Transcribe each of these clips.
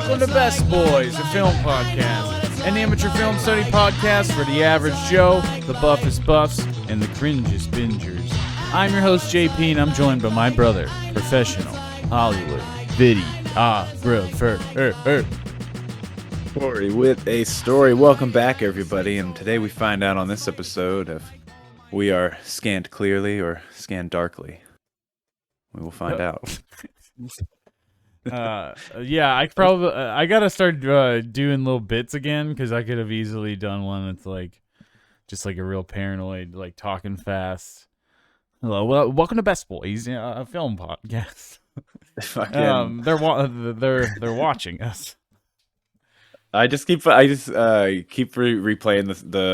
Welcome to Best Boys, a film podcast, an amateur film study podcast for the average Joe, the buffest buffs, and the cringest bingers. I'm your host, JP, and I'm joined by my brother, professional Hollywood videographer. Kory with a story. Welcome back, everybody, and today we find out on this episode if we are scanned clearly or scanned darkly. We will find out. Yeah, I gotta start doing little bits again because I could have easily done one that's like just like a real paranoid, like talking fast. Hello, welcome to Best Boys, a film podcast. They're watching us. I just keep replaying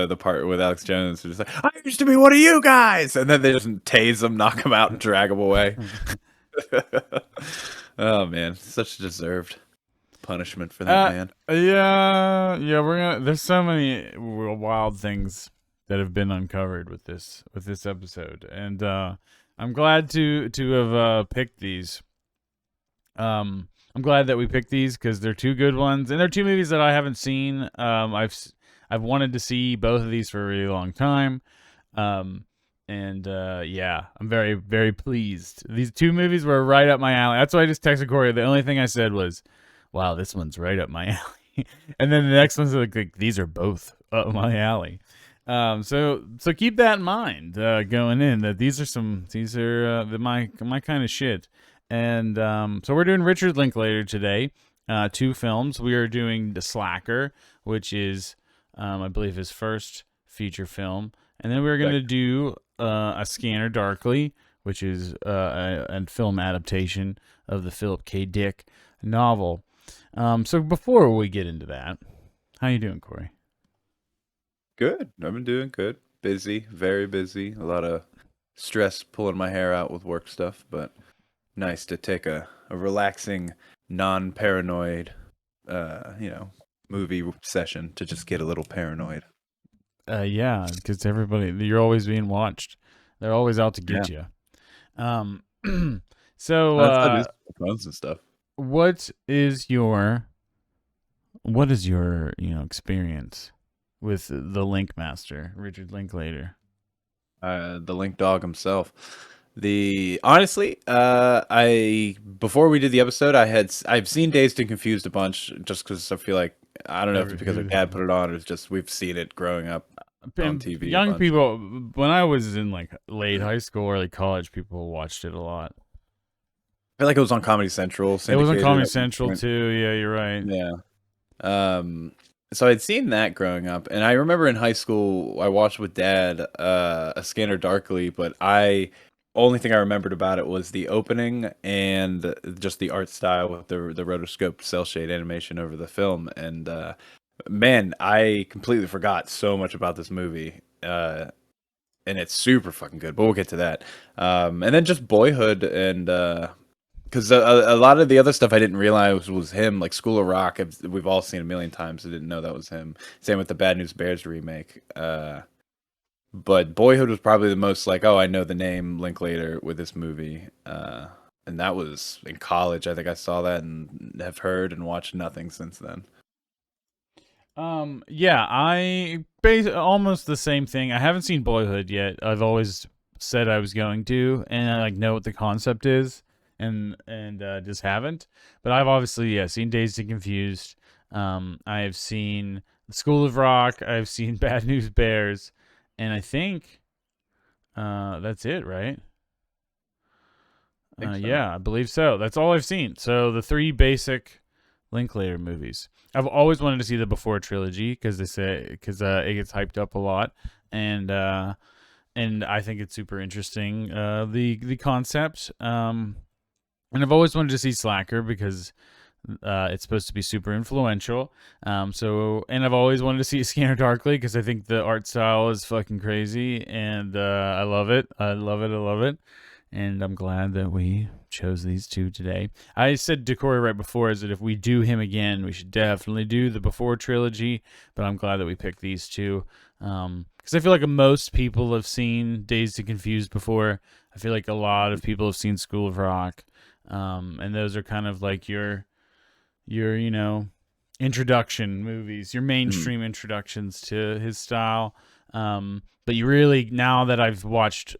the part with Alex Jones, who's just like, "I used to be one of you guys," and then they just tase him, knock him out, and drag him away. Oh man, such deserved punishment for that man. Yeah, there's so many wild things that have been uncovered with this episode, and I'm glad to have picked these. I'm glad that we picked these because they're two good ones, and they're two movies that I haven't seen. I've wanted to see both of these for a really long time. Yeah, I'm very, very pleased. These two movies were right up my alley. That's why I just texted Kory. The only thing I said was, wow, this one's right up my alley. And then the next one's like these are both up my alley. So keep that in mind going in, that these are my kind of shit. And so we're doing Richard Linklater today. Two films. We are doing The Slacker, which is, I believe, his first feature film. And then we're going to do A Scanner Darkly, which is a film adaptation of the Philip K. Dick novel. So before we get into that, how you doing, Kory? Good. I've been doing good. Busy, very busy. A lot of stress pulling my hair out with work stuff, but nice to take a relaxing, non-paranoid, movie session to just get a little paranoid. Yeah, because you're always being watched. They're always out to get you. So phones and stuff. What is your experience with the Link Master, Richard Linklater? The Link Dog himself. Before we did the episode, I've seen Dazed and Confused a bunch just because I feel like, I don't know if it's because our dad put it on or it's just we've seen it growing up on TV. Young people, when I was in like late high school, early college, people watched it a lot. I feel like it was on Comedy Central. It was on Comedy Central too. Yeah, you're right. Yeah. So I'd seen that growing up, and I remember in high school I watched with Dad A Scanner Darkly, but only thing I remembered about it was the opening and just the art style with the rotoscope cell shade animation over the film. And man, I completely forgot so much about this movie. And it's super fucking good, but we'll get to that. And then just Boyhood, and because a lot of the other stuff I didn't realize was him, like School of Rock. We've all seen a million times. I didn't know that was him. Same with the Bad News Bears remake. But Boyhood was probably the most like, oh, I know the name Linklater with this movie. And that was in college. I think I saw that and have heard and watched nothing since then. Yeah, I almost the same thing. I haven't seen Boyhood yet. I've always said I was going to, and I know what the concept is, and just haven't. But I've obviously seen Dazed and Confused. I have seen School of Rock. I've seen Bad News Bears. And I think that's it, right? So. Yeah, I believe so. That's all I've seen. So the three basic Linklater movies. I've always wanted to see the Before trilogy because it gets hyped up a lot, and I think it's super interesting. The concept. And I've always wanted to see Slacker because it's supposed to be super influential. And I've always wanted to see Scanner Darkly because I think the art style is fucking crazy, and I love it. I love it. And I'm glad that we chose these two today. I said to Kory right before is that if we do him again, we should definitely do the Before trilogy, but I'm glad that we picked these two. Because I feel like most people have seen Dazed and Confused before. I feel like a lot of people have seen School of Rock. And those are kind of like your your introduction movies, your Mm. mainstream introductions to his style. But you really, now that I've watched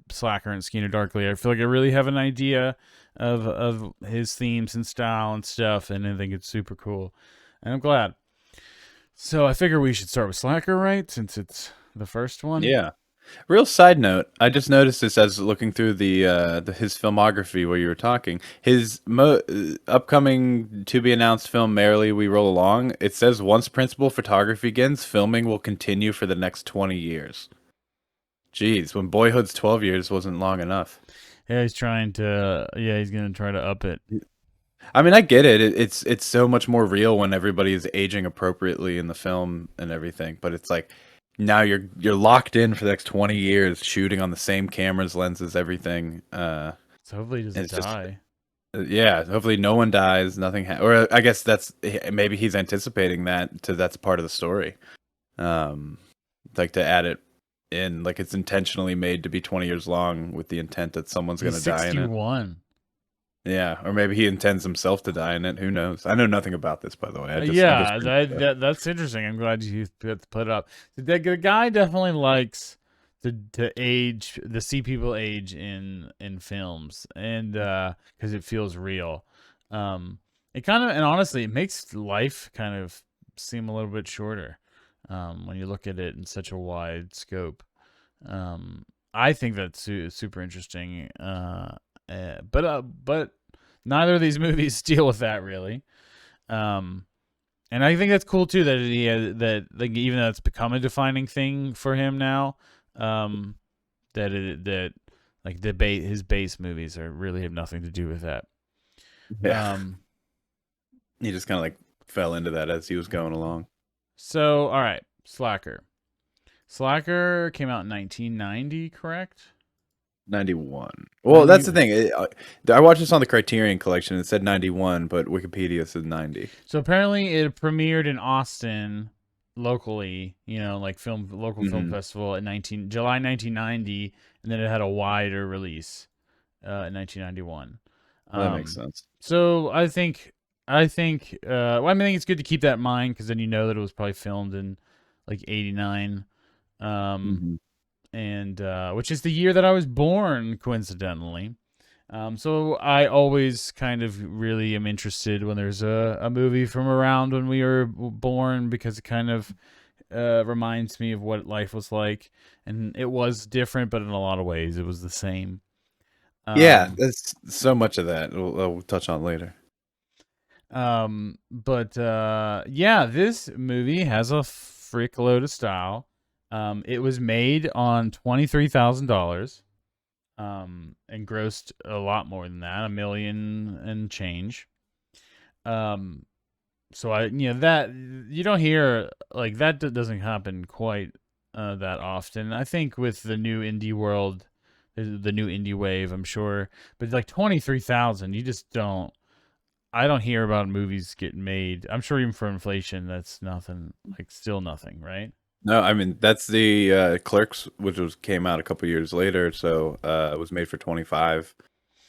Slacker and Skeeter Darkly, I feel like I really have an idea of his themes and style and stuff, and I think it's super cool, and I'm glad. So I figure we should start with Slacker, right? Since it's the first one. Yeah. Real side note, I just noticed this as looking through his filmography while you were talking. His upcoming to be announced film, Merrily We Roll Along, it says once principal photography begins, filming will continue for the next 20 years. Jeez, when Boyhood's 12 years wasn't long enough. Yeah, he's trying to. Yeah, he's gonna try to up it. I mean, I get it. It's so much more real when everybody is aging appropriately in the film and everything. But it's like now you're locked in for the next 20 years, shooting on the same cameras, lenses, everything. So hopefully he And doesn't it's just die. yeah. Hopefully, no one dies. Nothing. Or I guess that's maybe he's anticipating that's part of the story. Um, like to add it in, like it's intentionally made to be 20 years long with the intent that someone's He's gonna die in it. 61. Yeah, or maybe he intends himself to die in it. Who knows? I know nothing about this, by the way. I'm just Yeah, bringing it up. that's interesting. I'm glad you put it up. The guy definitely likes to age, to see people age in films, and because it feels real. It kind of, and honestly, it makes life kind of seem a little bit shorter when you look at it in such a wide scope. Um, I think that's super interesting. But neither of these movies deal with that really. Um, and I think that's cool too that he has, that like even though it's become a defining thing for him now. Um, that like his base movies are really have nothing to do with that. Yeah, Um, he just kind of like fell into that as he was going along. so all right, Slacker. Slacker came out in 1990, correct? 91. Well, that's 90. the thing. I watched this on the Criterion Collection. It said 91, but Wikipedia said 90. So apparently it premiered in Austin locally, like local film Hmm. festival at July 1990, and then it had a wider release in 1991. Well, that makes Um, sense. so I think well, I mean, I think it's good to keep that in mind because then you know that it was probably filmed in like 89. Um, Hmm. and which is the year that I was born, coincidentally. So I always kind of really am interested when there's a movie from around when we were born because it kind of reminds me of what life was like, and it was different, but in a lot of ways it was the same. Yeah, Um, there's so much of that. We'll touch on later. but yeah, this movie has a frick load of style. It was made on $23,000. And grossed a lot more than that, 1 million and change. Um, so that you don't hear like that doesn't happen quite that often. I think with the new indie world, the new indie wave, I'm sure, but like 23,000, you just don't. I don't hear about movies getting made. I'm sure even for inflation, that's nothing. Like still nothing, right? No, I mean that's the Clerks, which came out a couple years later, so it was made for 25.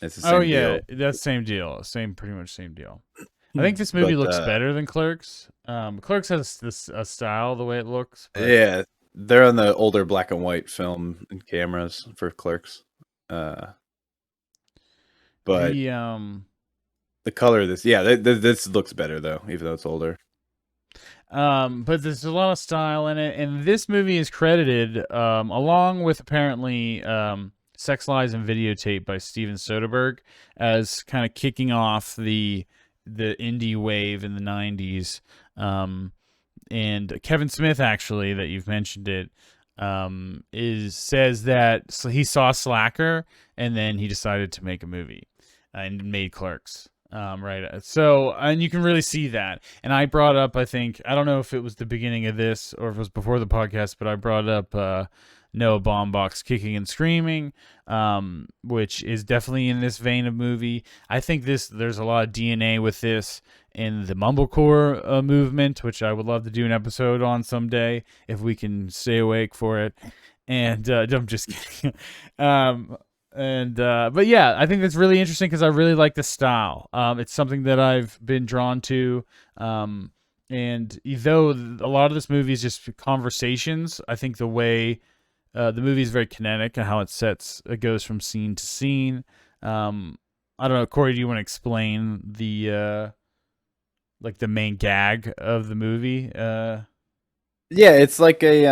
It's the Oh same yeah, deal. that's same deal. Pretty much same deal. I Hmm. think this movie But looks better than Clerks. Clerks has this a style the way it looks, but yeah, they're on the older black and white film and cameras for Clerks. Uh, but the the color of this, yeah, this looks better though, even though it's older. but there's a lot of style in it, and this movie is credited along with apparently Sex Lies and Videotape by Steven Soderbergh as kind of kicking off the indie wave in the 90s. And Kevin Smith, actually, that you've mentioned it, is says that he saw Slacker and then he decided to make a movie and made Clerks. Right. So, and you can really see that. And I brought up, I think, I don't know if it was the beginning of this or if it was before the podcast, but I brought up Noah Baumbach's Kicking and Screaming, which is definitely in this vein of movie. I think there's a lot of DNA with this in the mumblecore movement, which I would love to do an episode on someday if we can stay awake for it. And I'm just kidding. and but yeah, I think that's really interesting because I really like the style. It's something that I've been drawn to. Um, and though a lot of this movie is just conversations, I think the way the movie is very kinetic and how it goes from scene to scene. Um, I don't know, Corey. Do you want to explain the like the main gag of the movie? Yeah, it's like a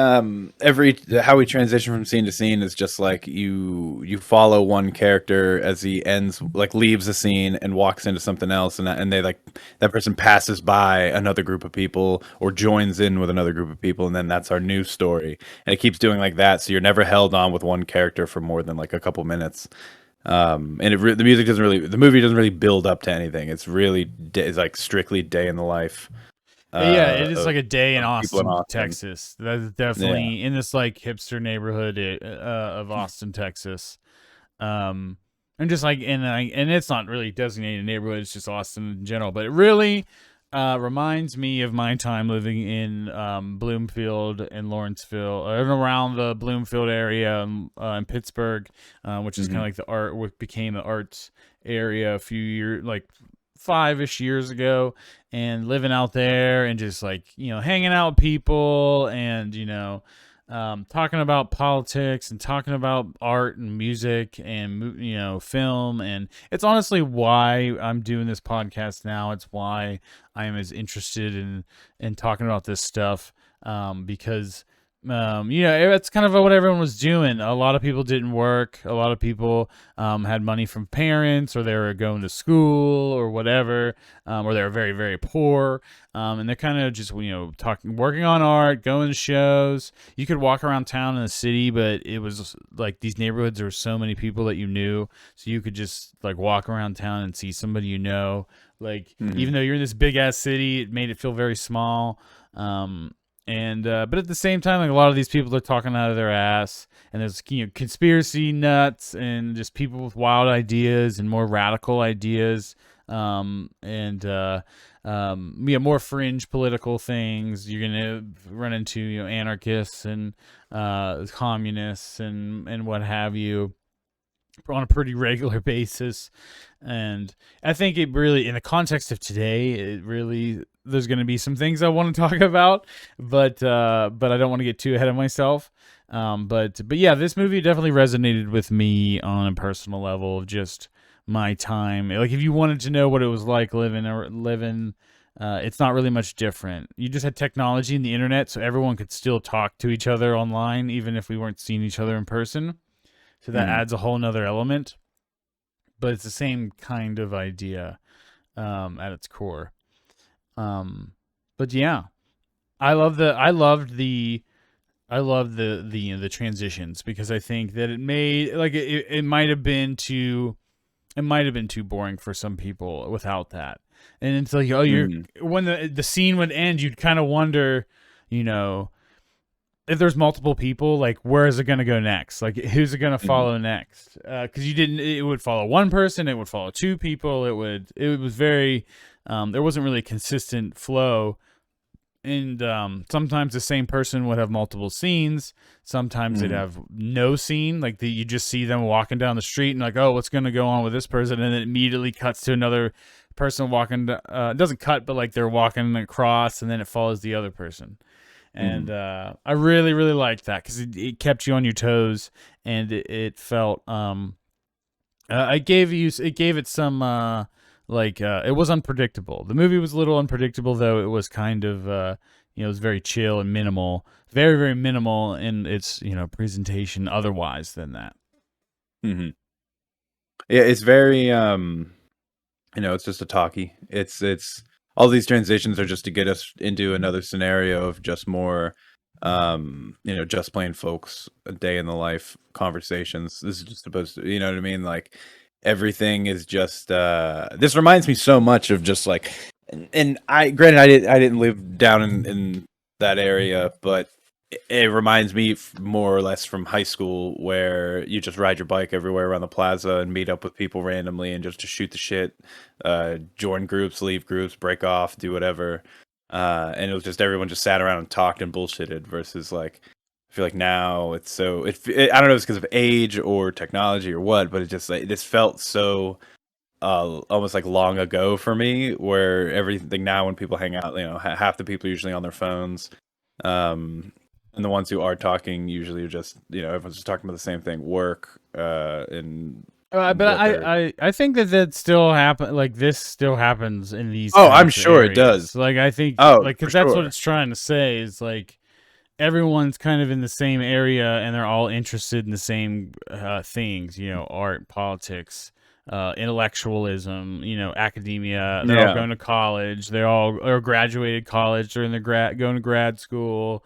every how we transition from scene to scene is just like you follow one character as he ends like leaves a scene and walks into something else, and they like that person passes by another group of people or joins in with another group of people, and then that's our new story, and it keeps doing like that, so you're never held on with one character for more than like a couple minutes. And the movie doesn't really build up to anything. It's really it's like strictly day in the life Yeah, it is of like a day in people in Austin, Austin. Texas. That's Yeah. definitely in this like hipster neighborhood of Austin, Texas. Um, and just like and it's not really designated neighborhood; it's just Austin in general. But it really reminds me of my time living in Bloomfield and Lawrenceville, and around the Bloomfield area in Pittsburgh, which is kind of Mhm. like the art, what became the arts area a few years, like 5-ish years ago, and living out there and just like hanging out with people and talking about politics and talking about art and music and film. And it's honestly why I'm doing this podcast now. It's why I am as interested in talking about this stuff, because it's kind of what everyone was doing. A lot of people didn't work. A lot of people had money from parents, or they were going to school, or whatever, or they were very, very poor. And they're kind of just talking, working on art, going to shows. You could walk around town in the city, but it was like these neighborhoods. There were so many people that you knew, so you could just like walk around town and see somebody Like Mhm. even though you're in this big ass city, it made it feel very small. And but at the same time, like a lot of these people are talking out of their ass, and there's conspiracy nuts and just people with wild ideas and more radical ideas, and more fringe political things. You're gonna run into anarchists and communists and what have you on a pretty regular basis. And I think it really, in the context of today, it really, there's going to be some things I want to talk about, but I don't want to get too ahead of myself. But yeah, this movie definitely resonated with me on a personal level of just my time. Like if you wanted to know what it was like living, it's not really much different. You just had technology and the internet, so everyone could still talk to each other online, even if we weren't seeing each other in person. So that Mhm. adds a whole nother element, but it's the same kind of idea at its core. Um, but yeah, I love the transitions, because I think that it made like it might have been too boring for some people without that. And it's like, oh, you're Mhm. when the scene would end, you'd kind of wonder, you know, if there's multiple people, like where is it going to go next? Like who's it going to Mhm. follow next? Because you didn't. It would follow one person. It would follow two people. It was very. There wasn't really a consistent flow, and sometimes the same person would have multiple scenes. Sometimes they'd Mhm. have no scene. Like you just see them walking down the street and like, oh, what's going to go on with this person? And then it immediately cuts to another person walking. It doesn't cut, but like they're walking across, and then it follows the other person. And Mhm. I really, really liked that because it kept you on your toes, and it felt it gave it some it was unpredictable. The movie was a little unpredictable, though it was kind of it was very chill and minimal, very, very minimal in its presentation. Otherwise than that. Mhm. Yeah, it's very it's just a talkie. It's all these transitions are just to get us into another scenario of just more just plain folks a day in the life conversations. This is just supposed to, you know what I mean? Like everything is just this reminds me so much of just like and I granted I didn't live down in that area, but it reminds me more or less from high school where you just ride your bike everywhere around the plaza and meet up with people randomly and just to shoot the shit, join groups, leave groups, break off, do whatever. And it was just everyone just sat around and talked and bullshitted versus like I feel like now it's so I don't know if it's because of age or technology or what, but it just like this felt so almost like long ago for me, where everything now when people hang out, half the people are usually on their phones, and the ones who are talking usually are just everyone's just talking about the same thing, work, and But what they're. I think that still happen. Like this still happens in these Oh, I'm kinds of sure it does. areas. Like I think, Oh, like, for because that's what sure. it's trying to say is like everyone's kind of in the same area and they're all interested in the same things. Art, politics, intellectualism. Academia. They're all Yeah. going to college. They all are graduated college. They're in the going to grad school.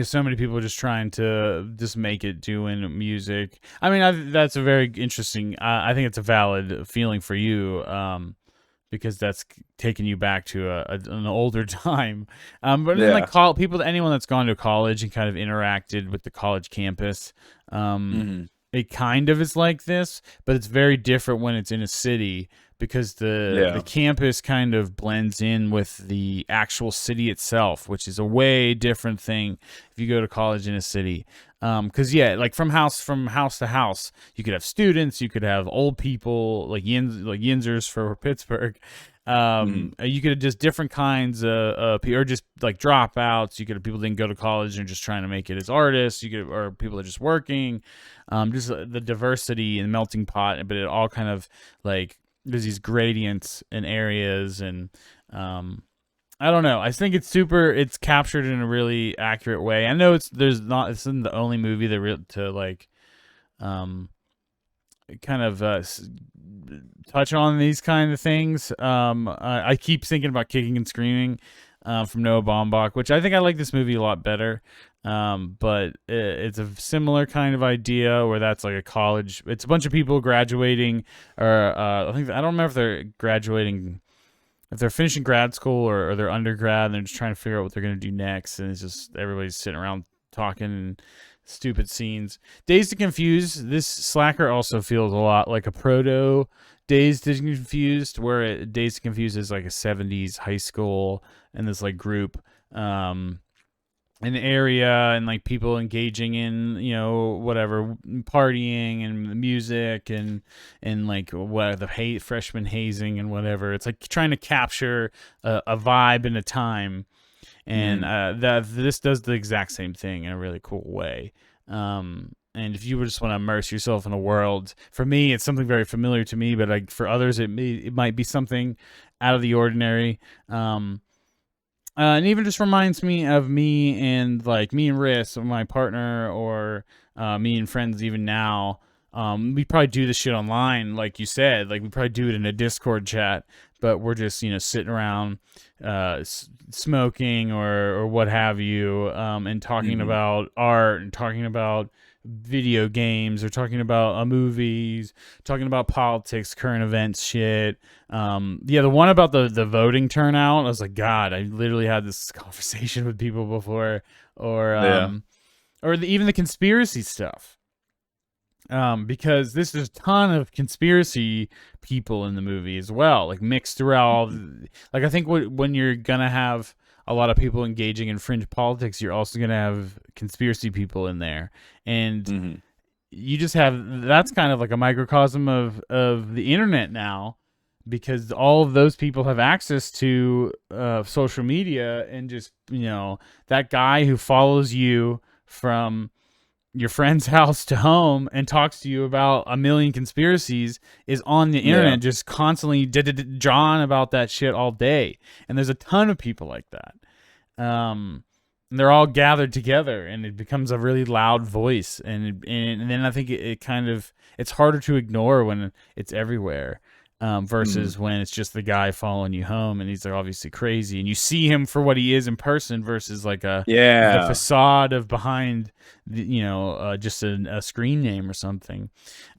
So many people just trying to just make it doing music. I mean, that's a very interesting. I think it's a valid feeling for you, because that's taking you back to an older time. But then like Yeah. anyone that's gone to college and kind of interacted with the college campus, um, Hmm. it kind of is like this, but it's very different when it's in a city because the Yeah. campus kind of blends in with the actual city itself, which is a way different thing if you go to college in a city. Because yeah, like from house to house, you could have students, you could have old people like Yinzers for Pittsburgh. Hmm. You could have just different kinds of or just like dropouts. You could have people that didn't go to college and just trying to make it as artists. You could, or people that are just working. Just the diversity and melting pot, but it all kind of like there's these gradients and areas, and I don't know. I think it's captured in a really accurate way. I know it's isn't the only movie that to like um kind of touch on these kind of things. I keep thinking about Kicking and Screaming, from Noah Baumbach, which I think I like this movie a lot better. But it's a similar kind of idea where that's like a college. It's a bunch of people graduating, or I don't remember if they're graduating, if they're finishing grad school or they're undergrad, and they're just trying to figure out what they're gonna do next, and it's just everybody's sitting around talking and stupid scenes. Dazed and Confused. This Slacker also feels a lot like a proto Dazed and Confused, where Dazed and Confused is like a '70s high school and this like group. An area and like people engaging in whatever partying and music and like what the freshman hazing and whatever. It's like trying to capture a vibe and a time, and Hmm. that this does the exact same thing in a really cool way. And if you just want to immerse yourself in a world, for me it's something very familiar to me, but like for others it might be something out of the ordinary. And even just reminds me of me and Riss, my partner, or me and friends. Even now, we probably do this shit online, like you said. Like we probably do it in a Discord chat, but we're just sitting around, smoking or what have you, and talking Hmm. about art and talking about video games or talking about movies, talking about politics, current events, shit. Yeah, the one about the voting turnout, I was like, God, I literally had this conversation with people before, or Yeah. even the conspiracy stuff. Because there's a ton of conspiracy people in the movie as well, like mixed throughout. Like I think when you're gonna have a lot of people engaging in fringe politics, you're also gonna have conspiracy people in there, and Hmm. you just have that's kind of like a microcosm of the internet now, because all of those people have access to social media, and just that guy who follows you from your friend's house to home and talks to you about a million conspiracies is on the Yeah. internet just constantly John about that shit all day, and there's a ton of people like that. And they're all gathered together, and it becomes a really loud voice, and then I think it kind of it's harder to ignore when it's everywhere, Hmm. versus when it's just the guy following you home, and he's like obviously crazy, and you see him for what he is in person versus like the Yeah. facade of behind just a screen name or something.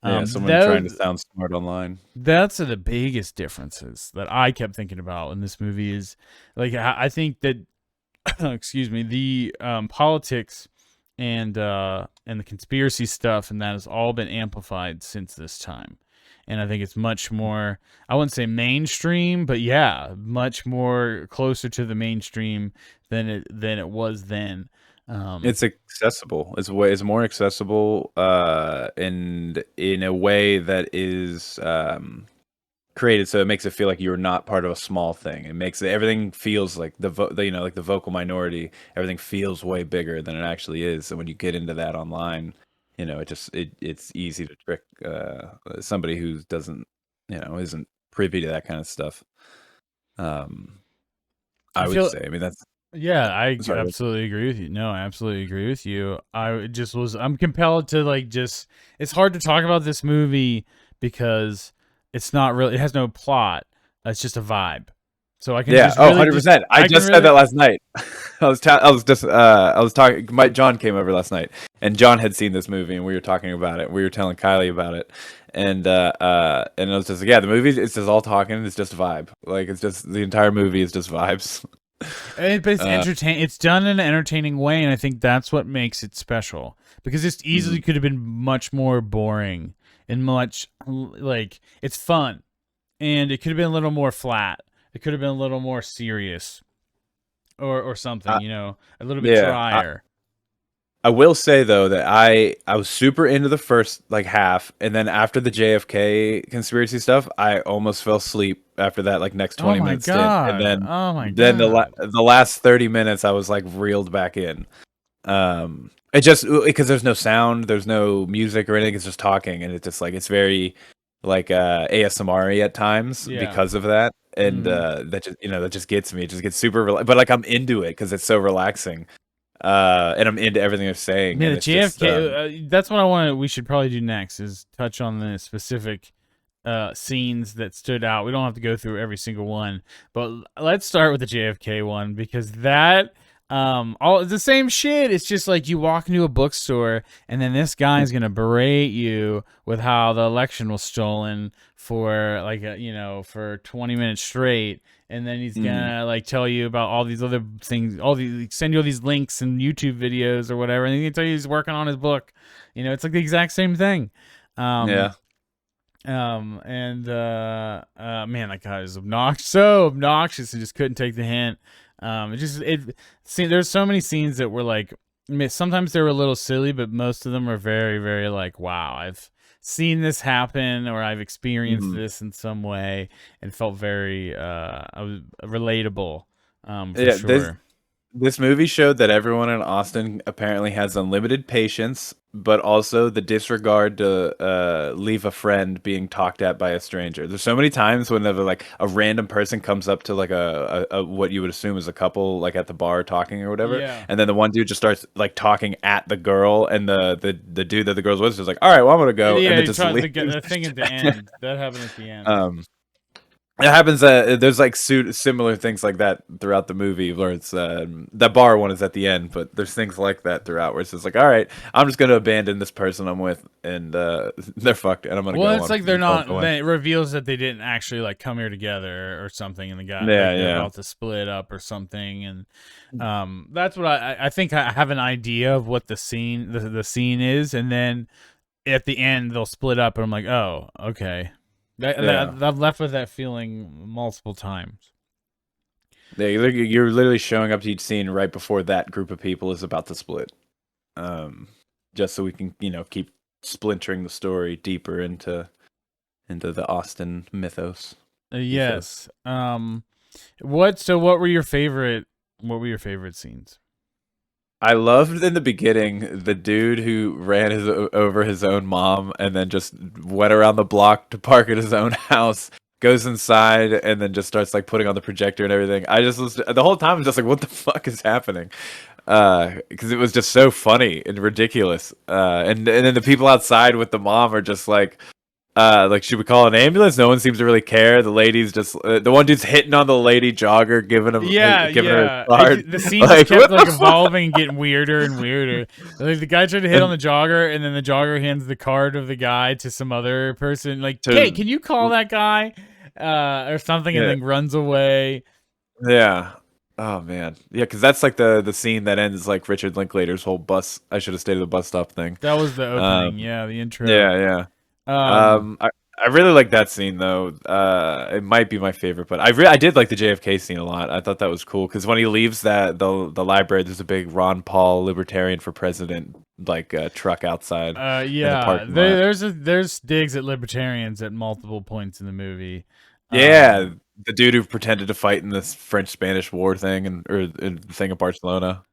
Yeah. Someone trying to Those sound smart online. that's the biggest differences that I kept thinking about in this movie is like I think that excuse me, the politics and the conspiracy stuff, and that has all been amplified since this time. And I think it's much more, I wouldn't say mainstream, but yeah, much more closer to the mainstream than it was then. Um, It's accessible. It's more accessible, in a way that is created so it makes it feel like you're not part of a small thing. It makes everything feels like like the vocal minority. Everything feels way bigger than it actually is. So when you get into that online, it's easy to trick somebody who doesn't isn't privy to that kind of stuff. Um, I I would feel say. I mean, that's Yeah, I sorry. absolutely agree with you. No, I absolutely agree with you. I'm compelled to like just, it's hard to talk about this movie because it's not really, it has no plot. It's just a vibe. So I can Yeah. just Oh, really just, 100%. I I can just said really, that last night. I was talking. John came over last night, and John had seen this movie, and we were talking about it. We were telling Kylie about it, and I was just like, yeah, the movie it's just all talking. It's just vibe. Like it's just the entire movie is just vibes. but it's Uh, it's done in an entertaining way. And I think that's what makes it special because this easily mhm. could have been much more boring and like, it's fun and it could have been a little more flat. It could have been a little more serious or something, I, a little bit yeah. drier. I will say though that I was super into the first like half, and then after the JFK conspiracy stuff, I almost fell asleep after that like next Oh 20 my minute stint, and god. then Oh my then god. the last 30 minutes I was like reeled back in. It just because there's no sound, there's no music or anything, it's just talking, and it's just like it's very like ASMR at times Yeah. because of that, and Mhm. that just gets me. It just gets super, but like I'm into it because it's so relaxing. And I'm into everything they're saying, Man, and the it's just JFK, that's what I want to we should probably do next is touch on the specific scenes that stood out. We don't have to go through every single one, but let's start with the JFK one because that all it's the same shit. It's just like you walk into a bookstore and then this guy's gonna berate you with how the election was stolen for like for 20 minutes straight, and then he's mhm. gonna like tell you about all these other things, all these send you all these links and YouTube videos or whatever, and he's gonna tell you he's working on his book. It's like the exact same thing. Um, Yeah, and man, that guy is obnoxious, so obnoxious, and just couldn't take the hint. It just it. See, there's so many scenes that were like, sometimes they were a little silly, but most of them were very, very like, wow, I've seen this happen, or I've experienced mhm. this in some way, and felt very relatable, for Yeah. sure. This movie showed that everyone in Austin apparently has unlimited patience, but also the disregard to leave a friend being talked at by a stranger. There's so many times whenever like a random person comes up to like a what you would assume is a couple like at the bar talking or whatever, Yeah, and then the one dude just starts like talking at the girl, and the dude that the girl's with is just like, all right, well I'm gonna go, and yeah. then You just try leaves. the thing at the end that happened at the end. um, it happens. There's like similar things like that throughout the movie, where it's that bar one is at the end, but there's things like that throughout, where it's just like, all right, I'm just gonna abandon this person I'm with, and they're fucked, and I'm gonna Well, go it's on like they're going not. away. Then it reveals that they didn't actually like come here together or something, and the guy Yeah, like they're yeah. about to split up or something, and that's what I think I have an idea of what the scene is, and then at the end they'll split up, and I'm like, oh, okay. Yeah. I've left with that feeling multiple times. Yeah, you're literally showing up to each scene right before that group of people is about to split, um, just so we can keep splintering the story deeper into the Austin mythos ethos. Yes. What were your favorite? What were your favorite scenes? I loved in the beginning the dude who ran over his own mom and then just went around the block to park at his own house, goes inside and then just starts like putting on the projector and everything. I just was the whole time I'm just like, what the fuck is happening? Because it was just so funny and ridiculous. And then the people outside with the mom are just like, should we call an ambulance? No one seems to really care. The lady's just the one dude's hitting on the lady jogger, Yeah, giving her his yeah. card. The scene just Like, kept what like the fuck? evolving and getting weirder and weirder. Like the guy tried to hit on And the jogger, and then the jogger hands the card of the guy to some other person. Like, hey, to can you call that guy, or something? And yeah, then runs away. yeah. Oh man, yeah, because that's like the scene that ends like Richard Linklater's whole I should have stayed at the bus stop thing. That was the opening. Um, Yeah, the intro. yeah, yeah. Um, I I really like that scene though. It might be my favorite, but I did like the JFK scene a lot. I thought that was cool because when he leaves the library, there's a big Ron Paul Libertarian for President like truck outside in the Yeah, parking lot. there's digs at libertarians at multiple points in the movie. Yeah, Um, the dude who pretended to fight in this French-Spanish war thing and or in the thing of Barcelona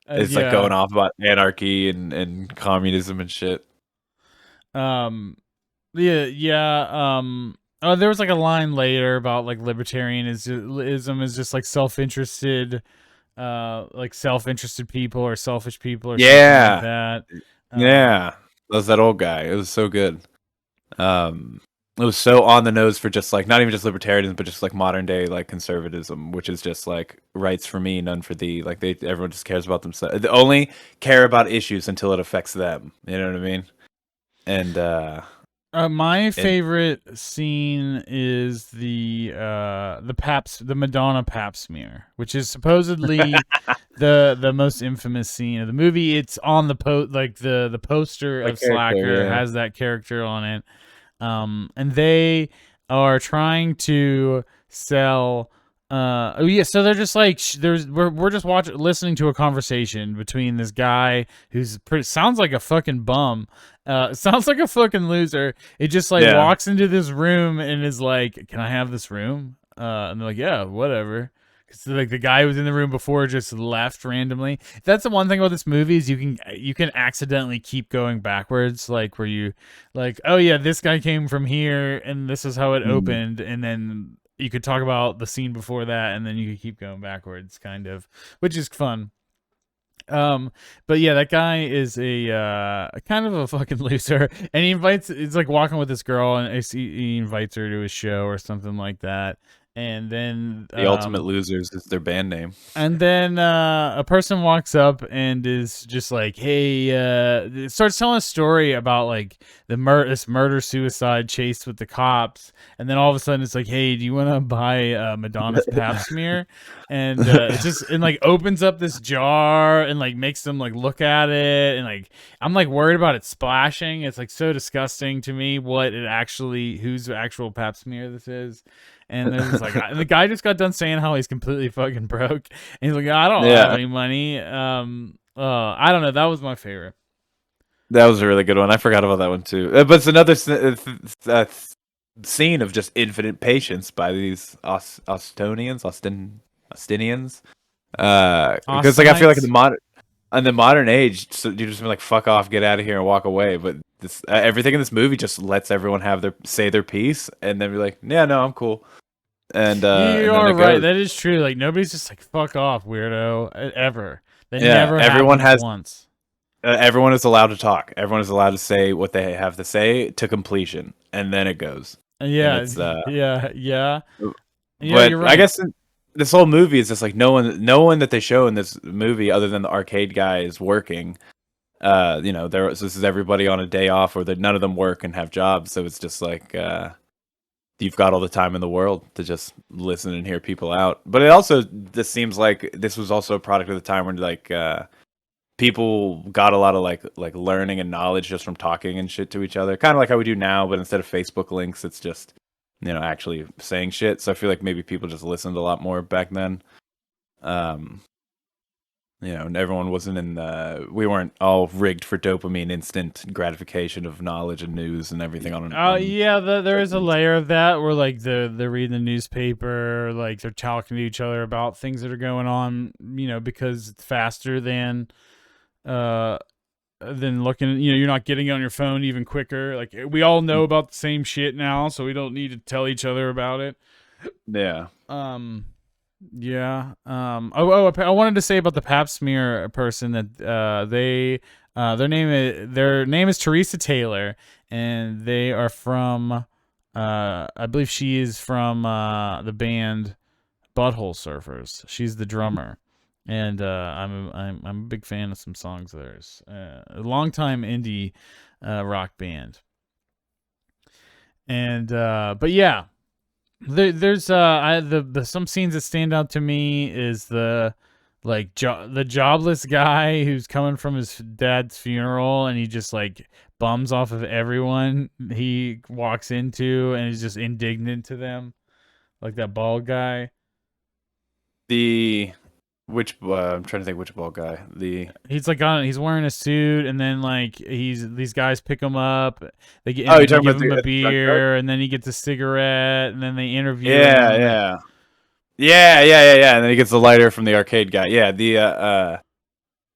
is like yeah. going off about anarchy and communism and shit. Um, yeah. Oh, there was like a line later about like libertarianism is just like like self-interested people or selfish people or something like Yeah, that. Um, yeah. That was that old guy. It was so good. Um, it was so on the nose for just like not even just libertarianism, but just like modern day like conservatism, which is just like rights for me, none for thee. Like everyone just cares about themselves. They only care about issues until it affects them. You know what I mean? And my and favorite scene is the Madonna pap smear, which is supposedly the most infamous scene of the movie. It's on like the poster like of character, Slacker yeah. has that character on it. And they are trying to sell. Oh yeah, so they're just like we're just watching, listening to a conversation between this guy who's sounds like a fucking bum, sounds like a fucking loser. It just like Yeah. walks into this room and is like, "Can I have this room?" And they're like, "Yeah, whatever." Cause like the guy who was in the room before just left randomly. That's the one thing about this movie is you can accidentally keep going backwards, like where you like, oh yeah, this guy came from here and this is how it Mm. opened, and then you could talk about the scene before that, and then you could keep going backwards, kind of, which is fun. Um, but yeah, that guy is a kind of a fucking loser, and he's like walking with this girl, and he invites her to his show or something like that, and then The Ultimate Losers is their band name. a person walks up and is just like, "Hey," starts telling a story about like this murder suicide chase with the cops, and then all of a sudden it's like, "Hey, do you want to buy Madonna's Pap smear?" And it just and like opens up this jar and like makes them like look at it, and like I'm like worried about it splashing. It's like so disgusting to me whose actual Pap smear this is. And there's like, and the guy just got done saying how he's completely fucking broke, and he's like, I don't have Yeah, any money. I don't know. That was my favorite. that was a really good one. I forgot about that one too. But it's another scene of just infinite patience by these Austinians. Because like I feel like Austinites. in the modern age, so you just be like fuck off, get out of here, and walk away. But this everything in this movie just lets everyone have their piece, and then be like, yeah, no, I'm cool, You and then are it right. goes. That is true. Like nobody's just like fuck off, weirdo. Ever. That Yeah, never happens once. everyone is allowed to talk. Everyone is allowed to say what they have to say to completion, and then it goes. And Yeah, it's yeah. Yeah, but you're I right. guess this whole movie is just like no one that they show in this movie other than the arcade guy is working. So this is everybody on a day off, or that none of them work and have jobs. So it's just like you've got all the time in the world to just listen and hear people out. But it also this seems like this was also a product of the time when like people got a lot of like learning and knowledge just from talking and shit to each other, kind of like how we do now, but instead of Facebook links, it's just actually saying shit. So I feel like maybe people just listened a lot more back then. Um, and everyone wasn't we weren't all rigged for dopamine, instant gratification of knowledge and news and everything Oh on yeah, there is a layer of that where like they're reading the newspaper, like they're talking to each other about things that are going on, because it's faster uh than looking. You're not getting it on your phone even quicker. Like we all know about the same shit now, so we don't need to tell each other about it. yeah. Um, yeah. I wanted to say about the Pap smear person that their name is Teresa Taylor, and they are from I believe she is from the band Butthole Surfers. She's the drummer. And I'm a big fan of some songs of theirs. A longtime indie rock band. And but yeah, there's the some scenes that stand out to me is the like the jobless guy who's coming from his dad's funeral, and he just like bums off of everyone he walks into, and is just indignant to them, like that bald guy. The which I'm trying to think which bald guy. The He's wearing a suit, and then like these guys pick him up. oh, you're They talking give about him a at the junkyard? beer, and then he gets a cigarette, and then they interview Yeah, him. yeah. Yeah. And then he gets the lighter from the arcade guy. Yeah,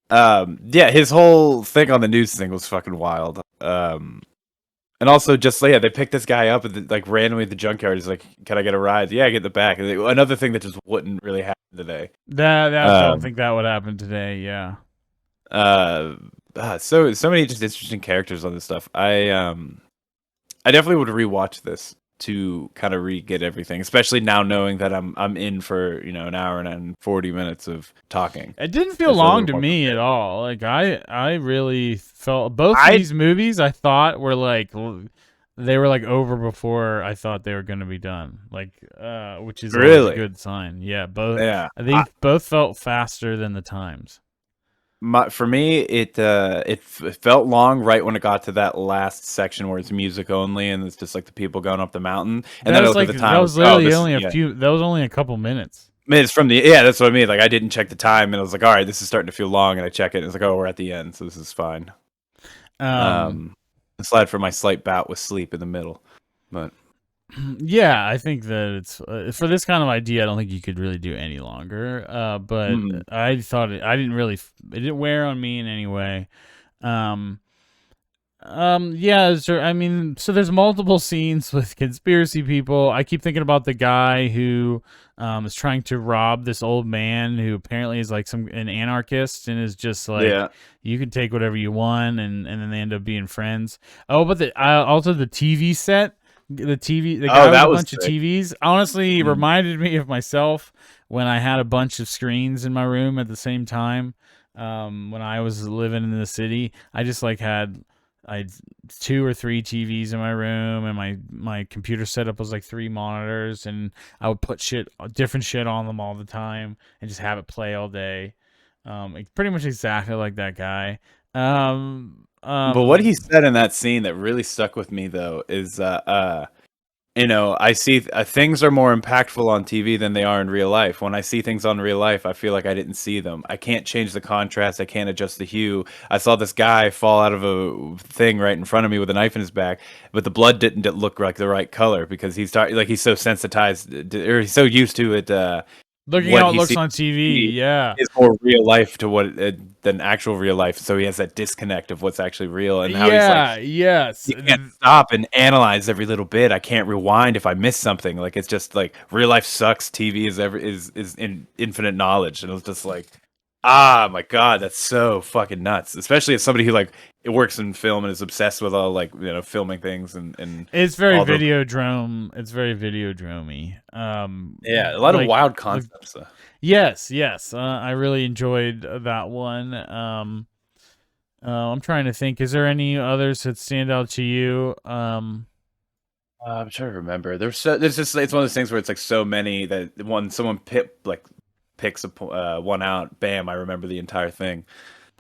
yeah, his whole thing on the news thing was fucking wild. And also just yeah, they picked this guy up at like randomly at the junkyard. He's like, "Can I get a ride?" Yeah, get in the back. And another thing that just wouldn't really happen today. That don't Um, think that would happen today. Yeah. uh, so many just interesting characters on this stuff. I definitely would rewatch this to kind of re-get everything, especially now knowing that I'm in for an hour and 40 minutes of talking. It didn't feel It's a long little to more me at prepared. all. Like I really felt both of I these movies I thought were like they were like over before I thought they were going to be done. Like which is always a really, good sign. Yeah, both yeah. they both felt faster than the times. For me, it felt long right when it got to that last section where it's music only and it's just like the people going up the mountain. And then I look at the time, That I was was like, oh, literally this is only a yeah. few that was only a couple minutes. I mean, it's from the yeah. That's what I mean. Like I didn't check the time, and I was like, all right, this is starting to feel long. And I check it, and it's like, oh, we're at the end, so this is fine. Um Um, Aside from my slight bout with sleep in the middle, but yeah, I think that it's for this kind of idea. I don't think you could really do any longer. But mm, I thought I didn't really. It didn't wear on me in any way. Um, yeah. I mean, so there's multiple scenes with conspiracy people. I keep thinking about the guy who is trying to rob this old man who apparently is like an anarchist and is just like yeah. you can take whatever you want, and then they end up being friends. Oh, but also the TV set. The Oh, guy with a that was bunch of sick. TVs, honestly Mm. reminded me of myself when I had a bunch of screens in my room at the same time. When I was living in the city, I just like I had two or three TVs in my room, and my computer setup was like three monitors, and I would put different shit on them all the time, and just have it play all day. Pretty much exactly like that guy. Um, But what um, he said in that scene that really stuck with me though is I see things are more impactful on TV than they are in real life. When I see things on real life, I feel like I didn't see them. I can't change the contrast. I can't adjust the hue. I saw this guy fall out of a thing right in front of me with a knife in his back, but the blood didn't look like the right color because he's so sensitized or he's so used to it. Looking What how it he looks sees on TV, yeah. is more real life to what than actual real life. So he has that disconnect of what's actually real and how he's like Yeah, yes. you can't stop and analyze every little bit. I can't rewind if I miss something. Like it's just like real life sucks. TV is in infinite knowledge, and it was just like, ah, my god, that's so fucking nuts. Especially as somebody who like it works in film and is obsessed with all like filming things and It's very all those. Videodrome. It's very Videodromey. Yeah, a lot of wild Like concepts. yes. I really enjoyed that one. I'm trying to think. Is there any others that stand out to you? I'm trying to remember. There's just it's one of those things where it's like so many that when someone picks one out, bam, I remember the entire thing.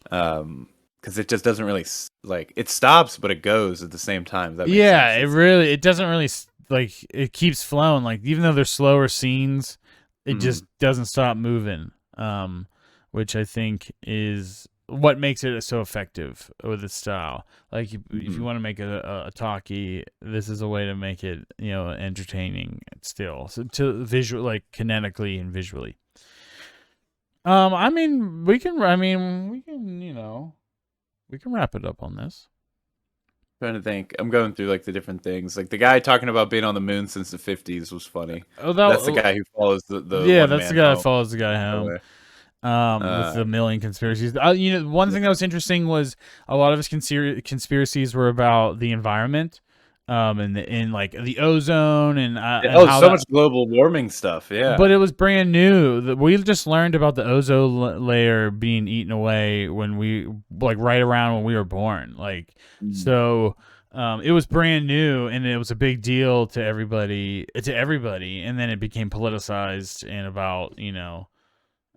Because it just doesn't really like it stops, but it goes at the same time. If that makes Yeah, sense. it doesn't really like it keeps flowing. Like even though there's slower scenes, it just doesn't stop moving. Which I think is what makes it so effective with its style. Like if you want to make a talkie, this is a way to make it entertaining still. So to visual, like kinetically and visually. I mean we can we can wrap it up on this. Trying to think. I'm going through like the different things. Like the guy talking about being on the moon since the 50s was funny. Oh, That's the guy who follows the yeah, one that's the man guy that home. follows the guy home. Away. With Uh, the million conspiracies. One thing that was interesting was a lot of his conspiracies were about the environment, and like the ozone and oh, how so that. much global warming stuff. But Yeah. it was brand new. We just learned about the ozone layer being eaten away when we like right around when we were born. Like Mm. so. It was brand new and it was a big deal to everybody, and then it became politicized and about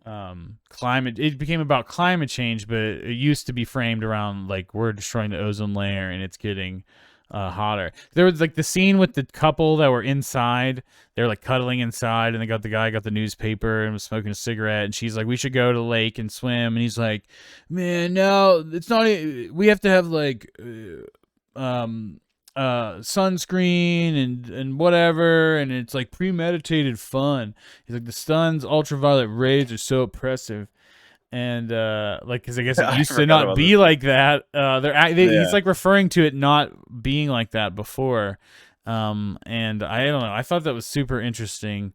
climate. It became about climate change, but it used to be framed around like we're destroying the ozone layer and it's getting hotter. There was like the scene with the couple that were inside. They're like cuddling inside, and they got the guy got the newspaper and was smoking a cigarette, and she's like, "We should go to the lake and swim," and he's like, "Man, no, it's not. We have to have like." Sunscreen and whatever, and it's like premeditated fun. He's like, the sun's ultraviolet rays are so oppressive, and like, because I guess it I used to forgot not about be this. like that. He's Yeah. like referring to it not being like that before. And I don't know, I thought that was super interesting,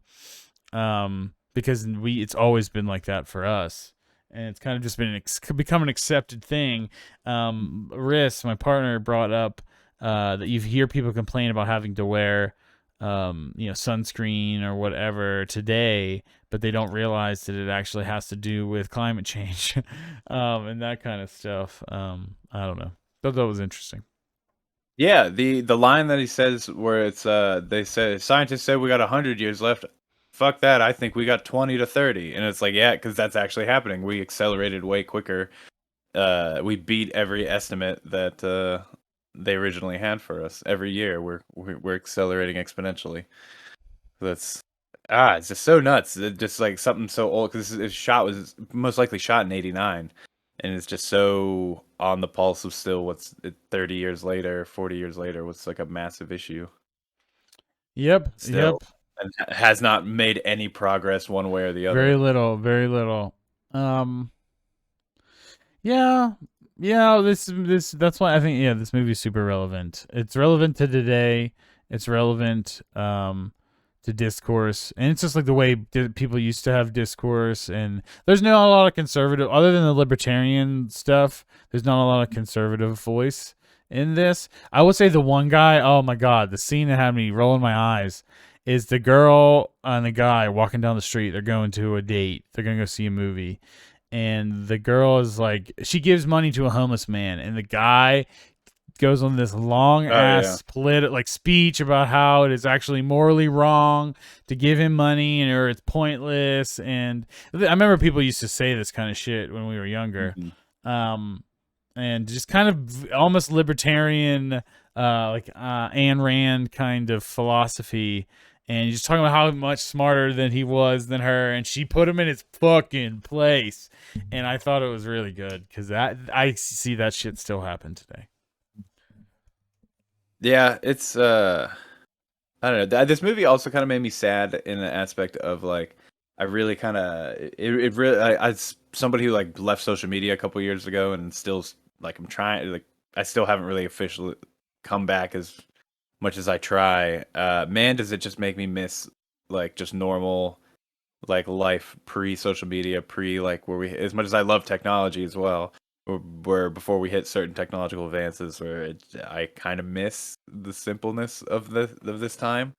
because it's always been like that for us, and it's kind of just been become an accepted thing. Riss, my partner, brought up that you hear people complain about having to wear, sunscreen or whatever today, but they don't realize that it actually has to do with climate change, and that kind of stuff. I don't know. Thought that was interesting. Yeah, the line that he says where it's they say scientists said we got 100 years left. Fuck that. I think we got 20 to 30. And it's like, yeah, because that's actually happening. We accelerated way quicker. We beat every estimate that they originally had for us. Every year we're accelerating exponentially. That's it's just so nuts. Just like something so old because this shot was most likely shot in '89, and it's just so on the pulse of still what's 30 years later, 40 years later, what's like a massive issue Yep, still, yep. and has not made any progress one way or the Very other. little, very little. Um, Yeah, yeah. This that's why I think, yeah, this movie's super relevant. It's relevant to today. It's relevant to discourse, and it's just like the way people used to have discourse. And there's not a lot of conservative, other than the libertarian stuff. There's not a lot of conservative voice in this. I would say the one guy. Oh my god, the scene that had me rolling my eyes is the girl and the guy walking down the street. They're going to a date. They're gonna go see a movie, and the girl is like, she gives money to a homeless man, and the guy goes on this long Oh yeah. ass like speech about how it is actually morally wrong to give him money, and or it's pointless. And I remember people used to say this kind of shit when we were younger, Mhm. um and just kind of almost libertarian, like Ayn Rand kind of philosophy. And he's just talking about how much smarter than he was than her, and she put him in his fucking place. And I thought it was really good because that I see that shit still happen today. Yeah, it's I don't know. This movie also kind of made me sad in the aspect of like I really kind of it really as somebody who like left social media a couple years ago and still like I'm trying like I still haven't really officially come back as much as I try. Man, does it just make me miss like just normal like life pre social media, pre like where we as much as I love technology as well. Where before we hit certain technological advances, where I kind of miss the simpleness of this time.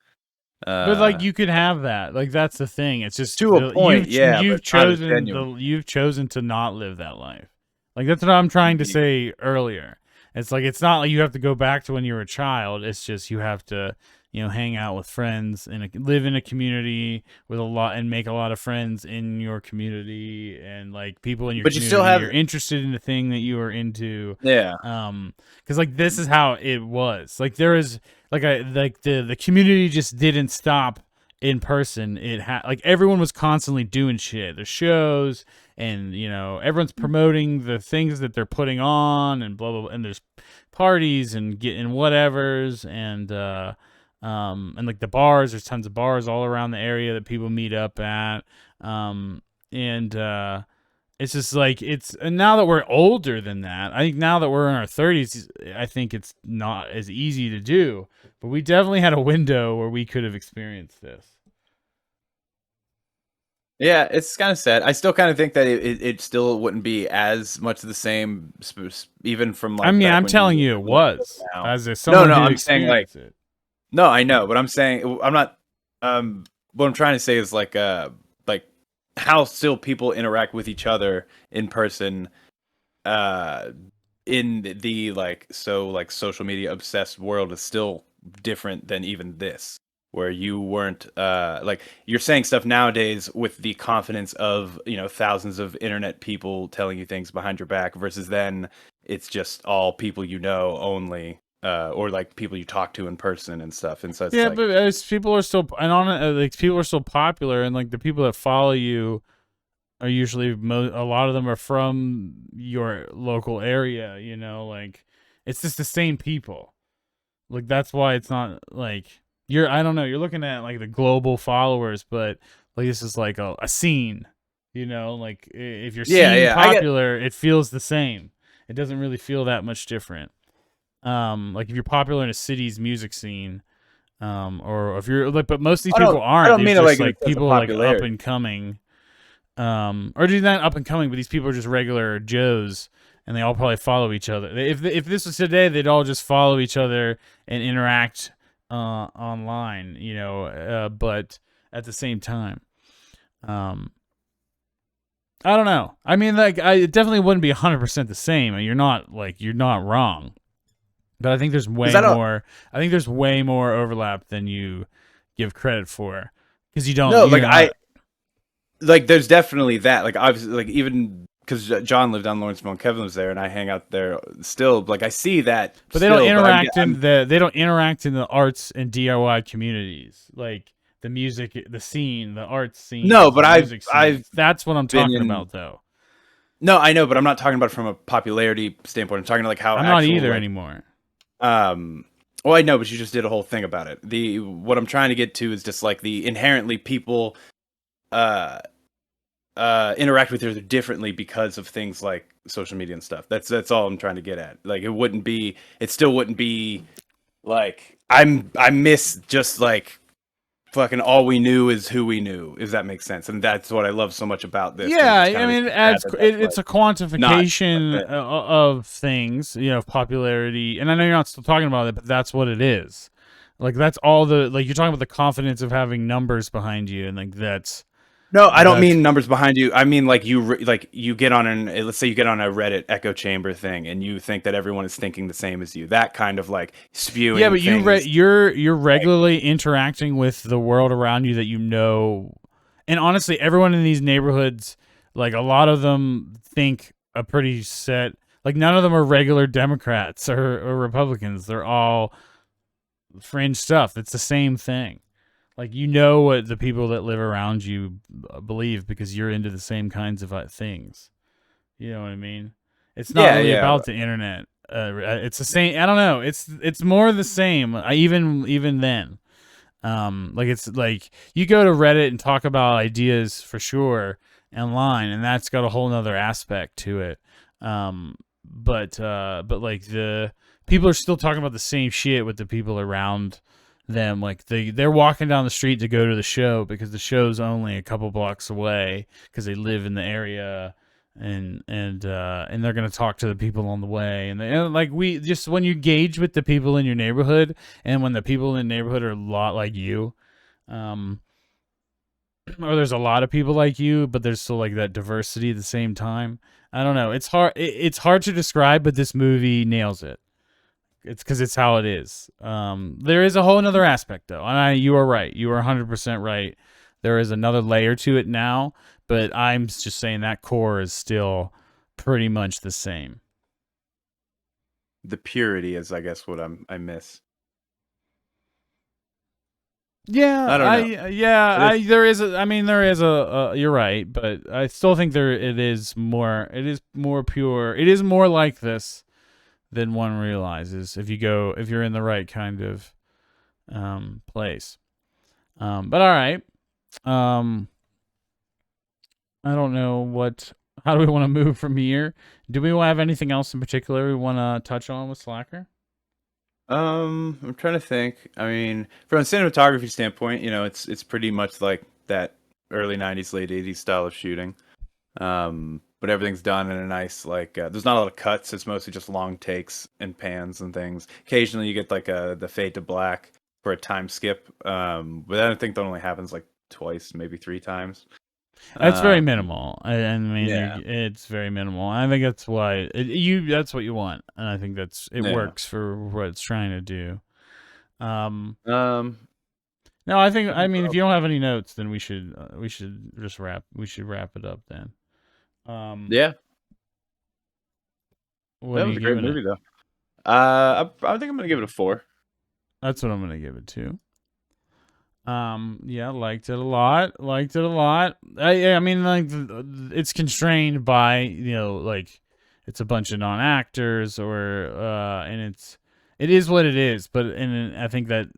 But like, Uh, you could have that. Like, that's the thing. It's just to a point, yeah, but you've not as chosen genuine. to not live that life. Like, that's what I'm trying to Mhm. say earlier. It's like, it's not like you have to go back to when you were a child. It's just you have to, hang out with friends and live in a community with a lot, and make a lot of friends in your community, and like people in your But you still community are have, interested in the thing that you are into. yeah. Because like, this is how it was. Like, there is like the community just didn't stop in person. It had like, everyone was constantly doing shit. There's shows, and everyone's promoting the things that they're putting on, and blah blah, blah, and there's parties and getting whatevers, and like the bars. There's tons of bars all around the area that people meet up at. And it's just like, it's, and now that we're older than that, I think now that we're in our 30s, I think it's not as easy to do. But we definitely had a window where we could have experienced this. Yeah, it's kind of sad. I still kind of think that it still wouldn't be as much the same, even from I like mean, back I'm when you telling were you, it like was, now. as a No, someone no, who I'm saying like experienced it. no, I know, but I'm saying I'm not. What I'm trying to say is like how still people interact with each other in person, uh, in the like so like social media obsessed world is still different than even this, where you weren't like you're saying stuff nowadays with the confidence of, thousands of internet people telling you things behind your back versus then it's just all people only, or like people you talk to in person and stuff. And so it's Yeah, like, but as people are still and on like people are still popular, and like the people that follow you are usually a lot of them are from your local area. Like it's just the same people. Like that's why it's not like I don't know, you're looking at like the global followers, but like this is like a scene, like if you're yeah, scene yeah, I get. popular, it feels the same. It doesn't really feel that much different. Like if you're popular in a city's music scene, or if you're like, but most of these people I aren't. don't They're mean it just like in a like sense of people like up popularity. and coming, or not up and coming, but these people are just regular Joes, and they all probably follow each other. If this was today, they'd all just follow each other and interact online, but at the same time, um, I don't know. I mean, like, it definitely wouldn't be 100% the same. You're not wrong, but I think there's Because way I don't. more. I think there's way more overlap than you give credit for, because you don't. No, like You're not. there's definitely that. Like obviously, like even because John lived on Lawrenceville and Kevin was there, and I hang out there still. Like I see that But they don't still, but interact I'm in the arts and DIY communities, like the music, the scene, the arts no, scenes, but the I've music I've scenes. That's what I'm been talking in. about, though. No, I know, but I'm not talking about it from a popularity standpoint. I'm talking like how I'm not actual either like anymore. Well, I know, but you just did a whole thing about it. The What I'm trying to get to is just like the inherently people uh interact with each other differently because of things like social media and stuff. That's all I'm trying to get at. Like it still wouldn't be like I miss just like fucking all we knew is who we knew, if that makes sense. And that's what I love so much about this, because it Yeah, just I kind of mean, makes me sad that that's it's like a not a quantification thing. of things, of popularity. And I know you're not still talking about it, but that's what it is. Like that's all you're talking about the confidence of having numbers behind you, and like No, I don't that's mean numbers behind you. I mean like you get on let's say you get on a Reddit echo chamber thing and you think that everyone is thinking the same as you. That kind of like yeah, spewing but things. you're Like, regularly interacting with the world around you that and honestly, everyone in these neighborhoods, like a lot of them think a pretty set. Like none of them are regular Democrats or Republicans. They're all fringe stuff. It's the same thing. Like what the people that live around you believe because you're into the same kinds of things. You know what I mean? It's not yeah, really yeah. about the internet. It's the same. I don't know. It's more the same. Even then, like it's like you go to Reddit and talk about ideas for sure online, and that's got a whole nother aspect to it. But like the people are still talking about the same shit with the people around them. Like they're walking down the street to go to the show because the show's only a couple blocks away because they live in the area, and they're gonna talk to the people on the way, and like we just when you gauge with the people in your neighborhood, and when the people in the neighborhood are a lot like you, um, or there's a lot of people like you, but there's still like that diversity at the same time. I don't know. It's hard. It's hard to describe, but this movie nails it. It's because it's how it is. There is a whole another aspect though, and you are right. You are 100% right. There is another layer to it now, but I'm just saying that core is still pretty much the same. The purity is, I guess, what I miss. Yeah, I don't know. It's there is I mean there is you're right, but I still think it is more pure. It is more like this than one realizes if you're in the right kind of place. But all right. Um I don't know how do we want to move from here? Do we have anything else in particular we want to touch on with Slacker? I'm trying to think. I mean, from a cinematography standpoint, it's pretty much like that early '90s, late '80s style of shooting. But everything's done in a nice like. There's not a lot of cuts. It's mostly just long takes and pans and things. Occasionally, you get like the fade to black for a time skip. But I think that only happens like twice, maybe three times. That's very Um, minimal. I mean, yeah, it's very minimal. I think that's why that's what you want, and I think it yeah. works for what it's trying to do. Um, Um, No, I think. I mean, if you don't have any notes, then we should just wrap it up then. Um, Yeah, what that are was you a great giving it? movie though. I think I'm gonna give it a 4. That's what I'm gonna give it to. Yeah, liked it a lot. Liked it a lot. I mean, like, it's constrained by, like, it's a bunch of non actors, and it is what it is. But and I think that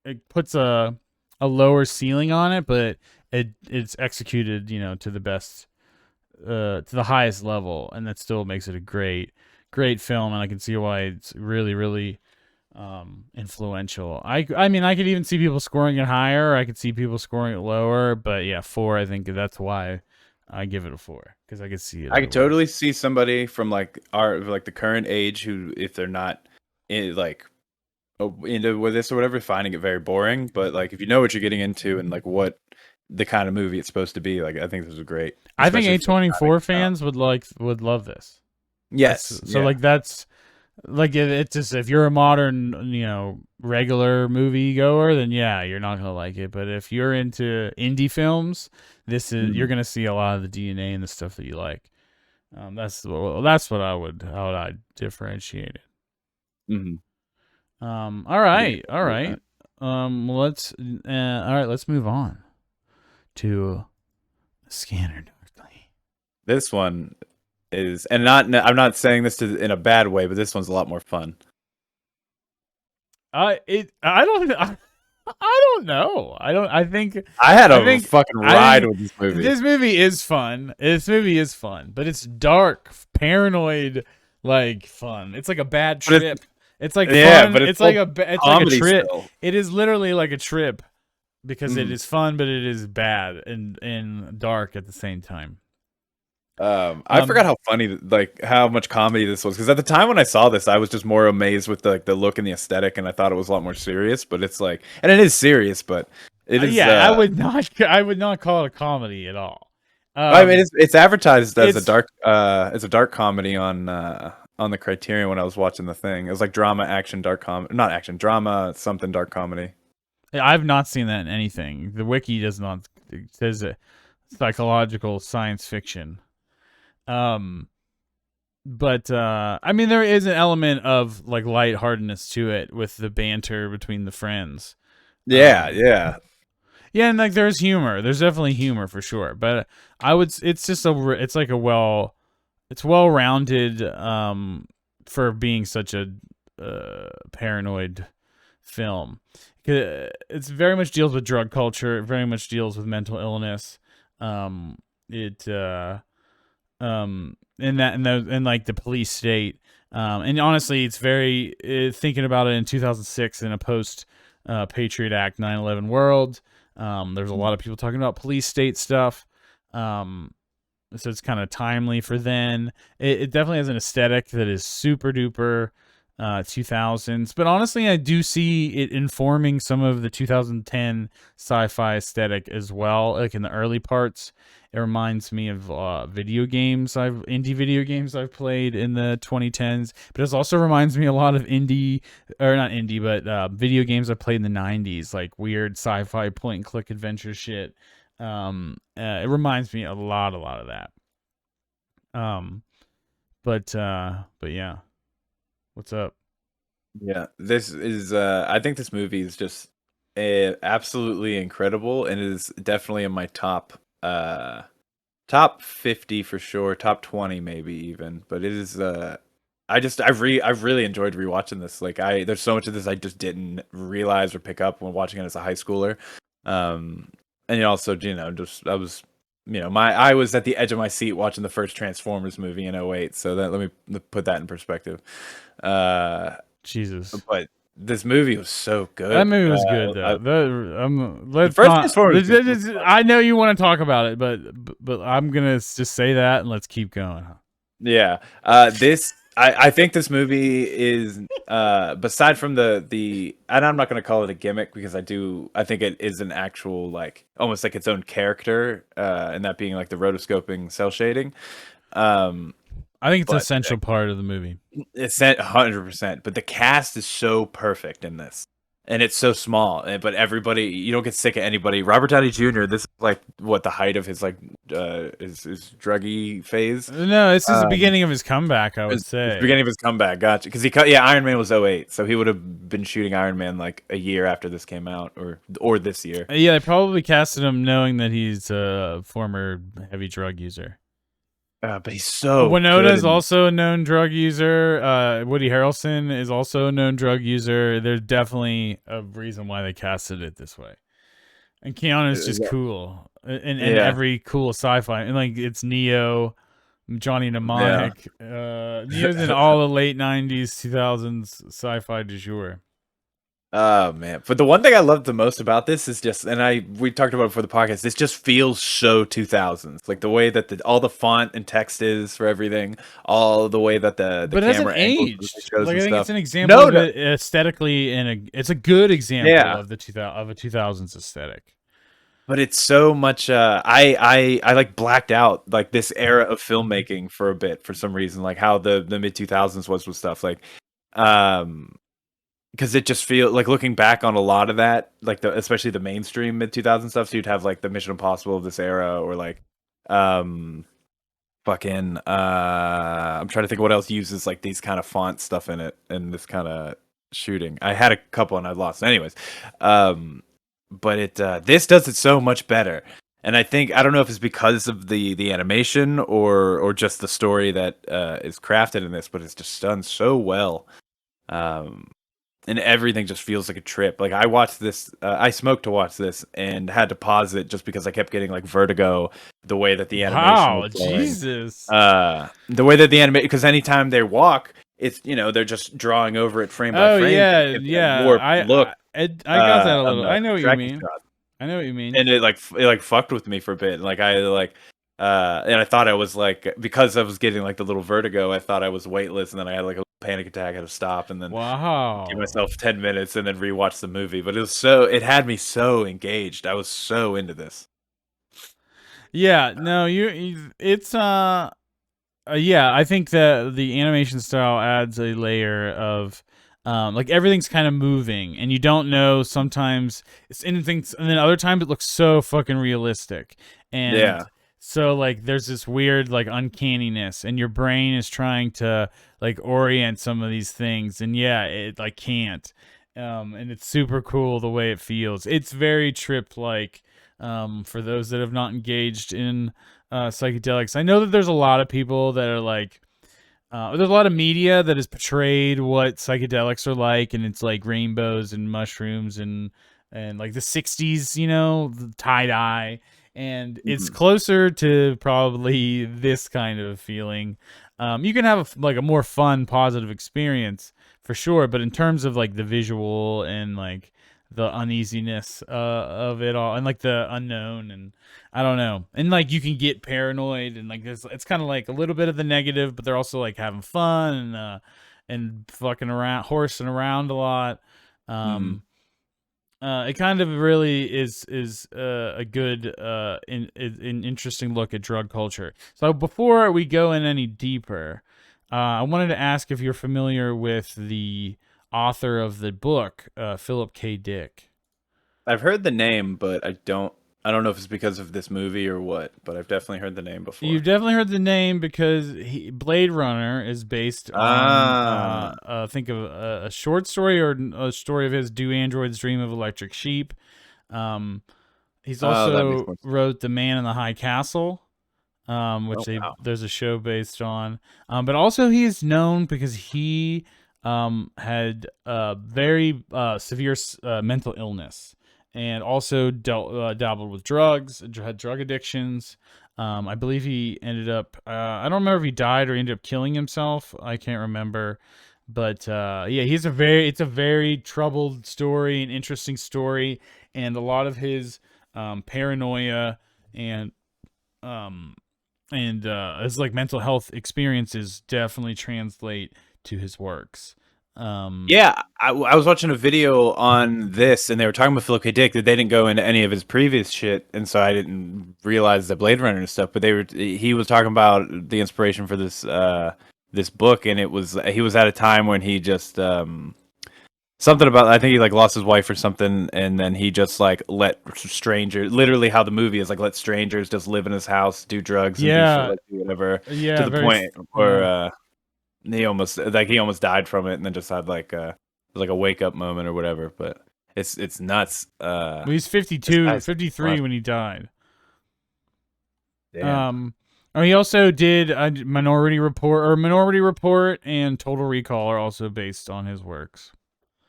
it puts a lower ceiling on it, but it's executed, to the best, to the highest level, and that still makes it a great film. And I can see why it's really, really influential. I mean, I could even see people scoring it higher. I could see people scoring it lower, but yeah, 4. I think that's why I give it a 4, because I could see it I could otherwise. totally see somebody from like the current age who, if they're not like into with this or whatever, finding it very boring. But like if you know what you're getting into and like what the kind of movie it's supposed to be, like I think this is great, I think especially for the time it A24 came out. fans would love this. That's Yes, so yeah. like that's like it's just, if you're a modern, regular movie goer, then yeah, you're not gonna like it. But if you're into indie films, you're Mhm. gonna see a lot of the DNA and the stuff that you like. That's what I differentiate it. Mhm. All Yeah, right, all with right. that. All right. Let's move on to Scanner Darkly. This one is, and not I'm not saying this in a bad way, but this one's a lot more fun. I don't I don't know. I had I a think fucking I ride think with this movie. this movie is fun. This movie is fun, but it's dark, paranoid, like fun. It's like a bad But trip. It's like yeah, fun. but it's full It's like a comedy trip. still. It is literally like a trip, because it Mhm. is fun, but it is bad and dark at the same time. I forgot Um, how funny, like how much comedy this was. Because at the time when I saw this, I was just more amazed with the look and the aesthetic, and I thought it was a lot more serious. But it's like, and it is serious, but it is. yeah, I would not call it a comedy at all. I mean, Um, it's advertised it's as a dark comedy on the Criterion when I was watching the thing. It was like drama, action, dark comedy, not action, drama, something dark comedy. I've not seen that in anything. The wiki does not, it says psychological science fiction. Um, but I mean, there is an element of like lightheartedness to it with the banter between the friends. Yeah, Um, yeah. yeah, and like there's humor. There's definitely humor for sure. But it's just it's like it's well rounded. For being such a paranoid film. It's very much deals with drug culture. It very much deals with mental illness. It and like the police state. And honestly, it's very thinking about it in 2006 in a post Patriot Act 9/11 world. There's a lot of people talking about police state stuff. Um, so it's kind of timely for then. It definitely has an aesthetic that is super duper 2000s, but honestly, I do see it informing some of the 2010 sci-fi aesthetic as well. Like in the early parts, it reminds me of indie video games I've played in the 2010s. But it also reminds me a lot of not indie, but video games I played in the 90s, like weird sci-fi point and click adventure shit. It reminds me a lot of that. Um, but yeah, what's up? Yeah, this is I think this movie is just absolutely incredible and is definitely in my top 50 for sure, top 20 maybe even, but it is I've really enjoyed rewatching this. Like there's so much of this I just didn't realize or pick up when watching it as a high schooler. Um and also, just I was my I was at the edge of my seat watching the first Transformers movie in '08, so that let me put that in perspective. Uh Jesus. but this movie was so That good. movie was good though. The Let's first not. Transformers was fun. I know you want to talk about it, but I'm gonna just say that and let's keep going. Yeah. I think this movie is beside from the and I'm not gonna call it a gimmick because I think it is an actual like almost like its own character, and that being like the rotoscoping cell shading. Um I think it's an but essential part of the movie. it's 100%. But the cast is so perfect in this. and it's so small. But everybody, you don't get sick of anybody. Robert Downey Jr. This is like what the height of his like his druggy phase. No, this is the Um, beginning of his comeback, I would it's the say. beginning of his comeback. Gotcha. Because he cut. Yeah, Iron Man was '08, so he would have been shooting Iron Man like a year after this came out, or this year. Yeah, they probably casted him knowing that he's a former heavy drug user. But he's so Winona good is in. also a known drug user. Woody Harrelson is also a known drug user. There's definitely a reason why they casted it this way. And Keanu's just cool, and Yeah, every cool sci-fi, and like it's Neo, Johnny yeah. Mnemonic. Neo's in all the late '90s, 2000s sci-fi du jour. Oh man. But the one thing I love the most about this is just, and we talked about it before the podcast, this just feels so 2000s. Like the way that all the font and text is for everything, all the way that the But it hasn't camera angles for the aged. shows Like I and think stuff. it's an example No, of no. it aesthetically, and it's a good example Yeah. of the 2000 of a 2000s aesthetic. But it's so much I like blacked out like this era of filmmaking for a bit for some reason, like how the mid 2000s was with stuff like um because it just feels like looking back on a lot of that, like especially the mainstream mid 2000 stuff. So you'd have like the Mission Impossible of this era, or like, um, fucking, I'm trying to think of what else uses like these kind of font stuff in it and this kind of shooting. I had a couple and I lost. Anyways, um, but this does it so much better. And I don't know if it's because of the animation or just the story that is crafted in this, but it's just done so well. Um, and everything just feels like a trip. Like I watched this, I smoked to watch this and had to pause it just because I kept getting like vertigo. The way that the animation was Wow, going, Jesus. the way that the animation, because anytime they walk, it's they're just drawing over it frame by Oh frame to yeah, give that yeah. warped look I got that a on little. the I know what you tracking mean. shot, I know what you mean. and it fucked with me for a bit. Like I like. And I thought I was like, because I was getting like the little vertigo, I thought I was weightless, and then I had like a panic attack. I had to stop, and then give Wow. myself 10 minutes and then rewatch the movie. But it had me so engaged. I was so into this. Yeah. No, it's yeah, I think that the animation style adds a layer of like everything's kind of moving and you don't know sometimes it's anything, and then other times it looks so fucking realistic. And Yeah. so like there's this weird like uncanniness and your brain is trying to like orient some of these things, and yeah, it like can't. And it's super cool the way it feels. It's very trip like for those that have not engaged in psychedelics. I know that there's a lot of people that are like, there's a lot of media that has portrayed what psychedelics are like, and it's like rainbows and mushrooms and like the '60s, the tie dye, and it's Mhm. closer to probably this kind of feeling. You can have like a more fun, positive experience for sure, but in terms of like the visual and like the uneasiness of it all, and like the unknown, and I don't know. And like you can get paranoid, and like it's kind of like a little bit of the negative, but they're also like having fun and fucking around, horsing around a lot. Mhm. Um it kind of really is a good in interesting look at drug culture. So before we go in any deeper, I wanted to ask if you're familiar with the author of the book, Philip K. Dick. I've heard the name, but I don't know if it's because of this movie or what, but I've definitely heard the name You've before. definitely heard the name because Blade Runner is based on, Ah. think of a short story or a story of his, Do Androids Dream of Electric Sheep? Um, he's Oh, that makes also more sense. wrote The Man in the High Castle, Oh, which wow. there's a show based on. But also he is known because he had very severe mental illness, and also dabbled with drugs, had drug addictions. I believe he ended up. I don't remember if he died or ended up killing himself. I can't remember. But yeah, it's a very troubled story, an interesting story, and a lot of his paranoia and um his like mental health experiences definitely translate to his works. Um, Yeah, I was watching a video on this, and they were talking about Philip K. Dick. That they didn't go into any of his previous shit, and so I didn't realize the Blade Runner and stuff. But he was talking about the inspiration for this book, and he was at a time when he just something about, I think he like lost his wife or something, and then he just like let strangers, literally how the movie is, like let strangers just live in his house, do drugs and do shit, Yeah, like do whatever, to yeah, the very, point where yeah. he almost died from it, and then just had like a wake up moment or whatever. But it's nuts. Well, he's This 52, guy's 53 fuck. when he died. Damn. Um, oh, he also did a Minority Report and Total Recall are also based on his works.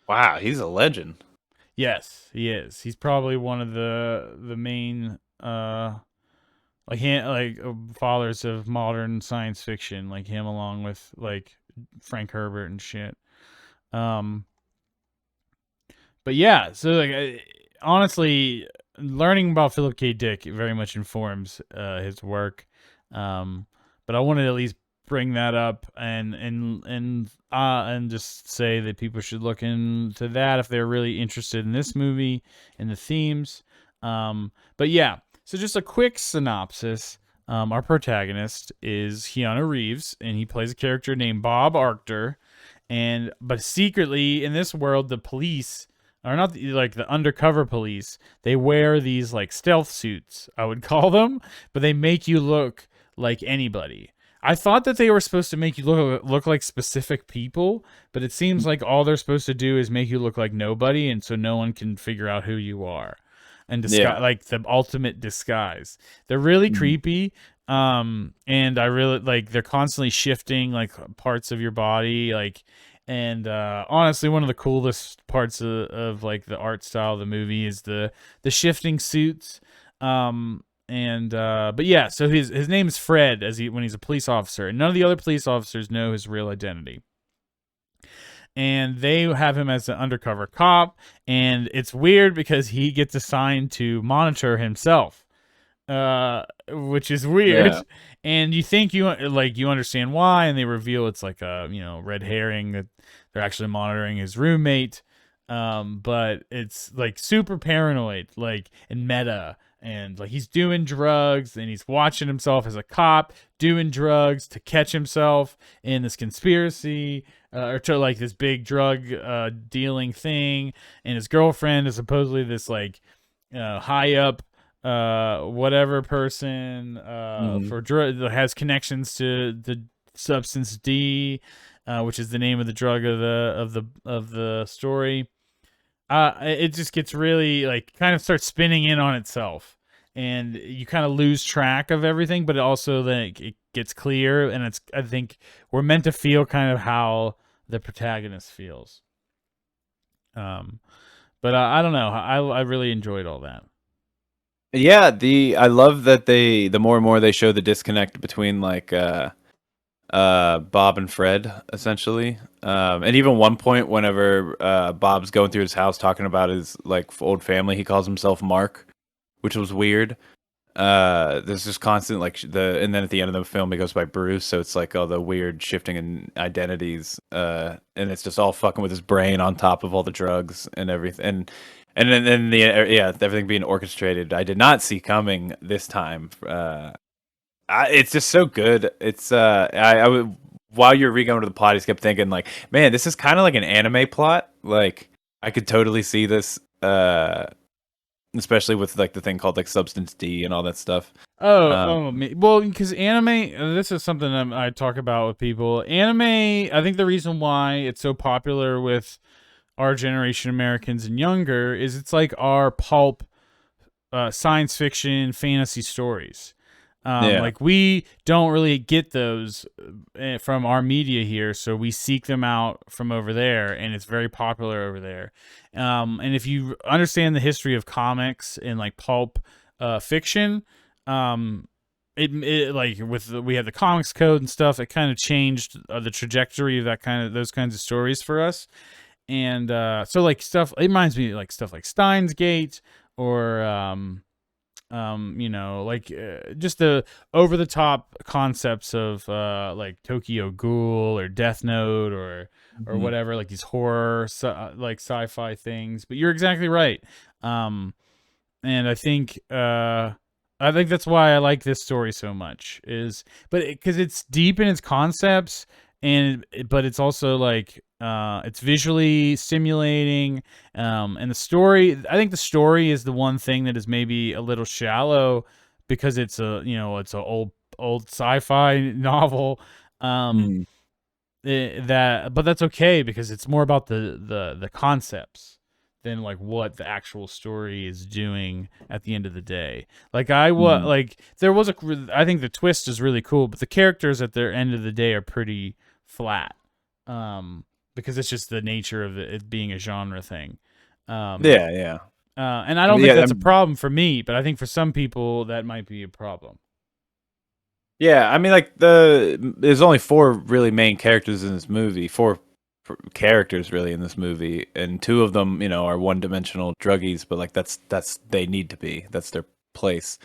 Wow, he's a legend. Yes, he is. He's probably one of the main fathers of modern science fiction, like him along with like Frank Herbert and shit. Um, but yeah, so like honestly, learning about Philip K. Dick very much informs his work. But I wanted to at least bring that up and just say that people should look into that if they're really interested in this movie and the themes. But yeah, so just a quick synopsis. Our protagonist is Keanu Reeves, and he plays a character named Bob Arctor. And but secretly in this world, the police are not like the undercover police. They wear these like stealth suits, I would call them, but they make you look like anybody. I thought that they were supposed to make you look like specific people, but it seems like all they're supposed to do is make you look like nobody, and so no one can figure out who you are. And disguise, Yeah. like the ultimate disguise. They're really Mhm. creepy. And I really like they're constantly shifting like parts of your body, like and honestly, one of the coolest parts of like the art style of the movie is the shifting suits. And but yeah, so his name is Fred when he's a police officer, and none of the other police officers know his real identity. And they have him as an undercover cop, and it's weird because he gets assigned to monitor himself, which is Yeah. weird. And you think you understand why, and they reveal it's like a red herring that they're actually monitoring his roommate. But it's like super paranoid, like and meta, and like he's doing drugs and he's watching himself as a cop doing drugs to catch himself in this conspiracy or to like this big drug dealing thing. And his girlfriend is supposedly this like high up whatever person Mhm. for drug that has connections to the substance D, which is the name of the drug of the story. It just gets really like kind of starts spinning in on itself, and you kind of lose track of everything. But it also then it gets clear, and it's I think we're meant to feel kind of how the protagonist feels. Um, but I don't know. I really enjoyed all that. Yeah, I love that the more and more they show the disconnect between like Bob and Fred essentially. And even one point whenever Bob's going through his house talking about his like old family, he calls himself Mark, which was weird. There's just constant like and then at the end of the film he goes by Bruce, so it's like all the weird shifting in identities, and it's just all fucking with his brain on top of all the drugs and everything, and then everything being orchestrated. I did not see coming this time. It's just so good. It's while you're re-going to the plot, I just kept thinking like, man, this is kind of like an anime plot. Like I could totally see this. Especially with like the thing called like Substance D and all that stuff. Um, Well, because anime, this is something I talk about with people. Anime, I think the reason why it's so popular with our generation Americans and younger is it's like our pulp science fiction fantasy stories. yeah. Like we don't really get those from our media here, so we seek them out from over there, and it's very popular over there. And if you understand the history of comics and like pulp fiction, um, it like we had the comics code and stuff. It kind of changed the trajectory of those kinds of stories for us. And so like stuff, it reminds me like stuff like Steins Gate or like just the over the top concepts of like Tokyo Ghoul or Death Note or Mhm. whatever, like these horror like sci-fi things. But you're exactly right. Um, and I think that's why I like this story so much is, but because it's deep in its concepts, but it's also like It's visually stimulating, and the story. I think the story is the one thing that is maybe a little shallow because it's it's a old sci-fi novel. Um, Mm. but that's okay because it's more about the concepts than like what the actual story is doing at the end of the day. Like Mm. there was I think the twist is really cool, but the characters at their end of the day are pretty flat. Um, because it's just the nature of it being a genre thing. Um, Yeah, yeah. and I don't think Yeah, that's a problem for me, but I think for some people that might be a problem. yeah, I mean, like there's only four really main characters in this movie, four characters really in this movie, and two of them, are one-dimensional druggies, but like that's they need to be. That's their place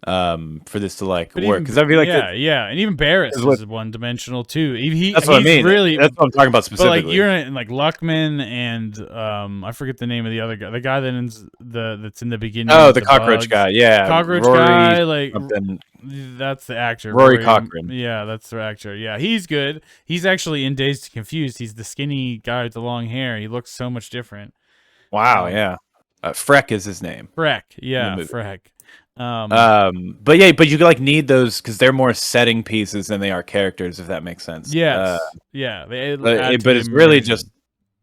for this to like But work. even Because I feel like yeah, yeah, and even Barris what is one dimensional too. that's what I He's mean. really, That's what I'm talking about but like specifically. you're in like Luckman and I forget the name of the other guy, the guy that's in the beginning Oh, with the the cockroach bugs, guy. Yeah, cockroach Rory guy. Like something. that's the actor, Rory Rory. Cochrane. Yeah, that's the actor. Yeah, he's good. He's actually in Dazed and Confused. He's the skinny guy with the long hair. He looks so much different. Wow, Um, yeah. Freck is his name Freck. in the Yeah, movie. Freck. Um, But yeah, but you like need those because they're more setting pieces than they are characters, if that makes sense. yes, yeah, they But add to but the it's really just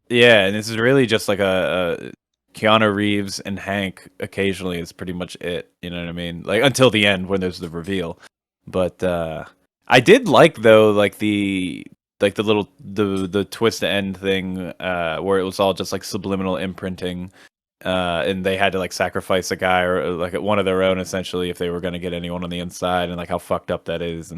immersion. yeah, and this is really just like a Keanu Reeves and Hank occasionally is pretty much it. You know what I mean? Like until the end when there's the reveal. But I did like though, like the little the twist to end thing, where it was all just like subliminal imprinting. And they had to like sacrifice a guy or like one of their own essentially if they were going to get anyone on the inside, and like how fucked up that is,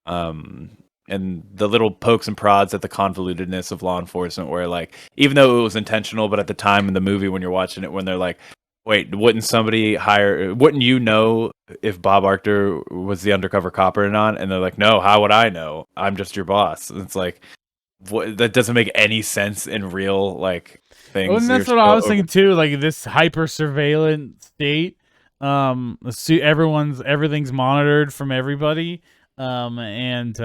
um and the little pokes and prods at the convolutedness of law enforcement, where like even though it was intentional, but at the time in the movie when you're watching it, when they're like, wait, wouldn't you know if Bob Arctor was the undercover cop or not? And they're like, no, how would I know? I'm just your boss. And it's like, what, that doesn't make any sense in real like Oh, and things. You're that's what I was so thinking too. Like this hyper surveillance state, everything's monitored from everybody, and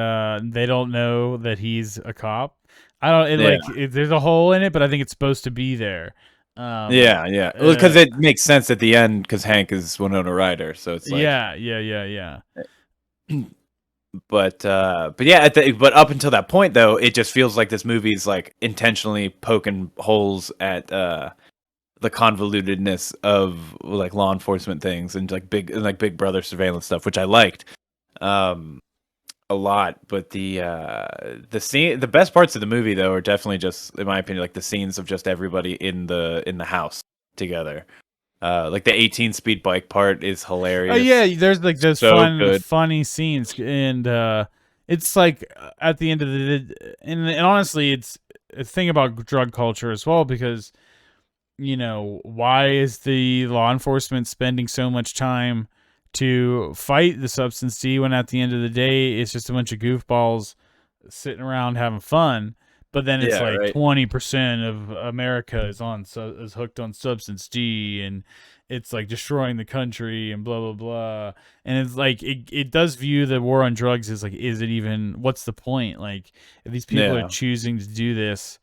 they don't know that he's a cop. I don't. yeah. There's a hole in it, but I think it's supposed to be there. Um, Yeah, yeah. Well, because uh, it makes sense at the end because Hank is Winona Ryder, so it's like, yeah, yeah, yeah, yeah. but yeah, but up until that point though, it just feels like this movie's like intentionally poking holes at the convolutedness of like law enforcement things and like Big Brother surveillance stuff, which I liked um a lot. But the best parts of the movie though are definitely just, in my opinion, like the scenes of just everybody in the house together. Like the 18 speed bike part is Oh hilarious. yeah, there's like those So good. funny scenes, and it's like at the end of and honestly, it's a thing about drug culture as well because why is the law enforcement spending so much time to fight the substance D when at the end of the day it's just a bunch of goofballs sitting around having fun? But then it's Yeah, like right. 20% of America is hooked on substance D, and it's like destroying the country and blah blah blah. And it's like it does view the war on drugs as like, is it even, what's the point? Like if these people are Yeah. choosing to do this,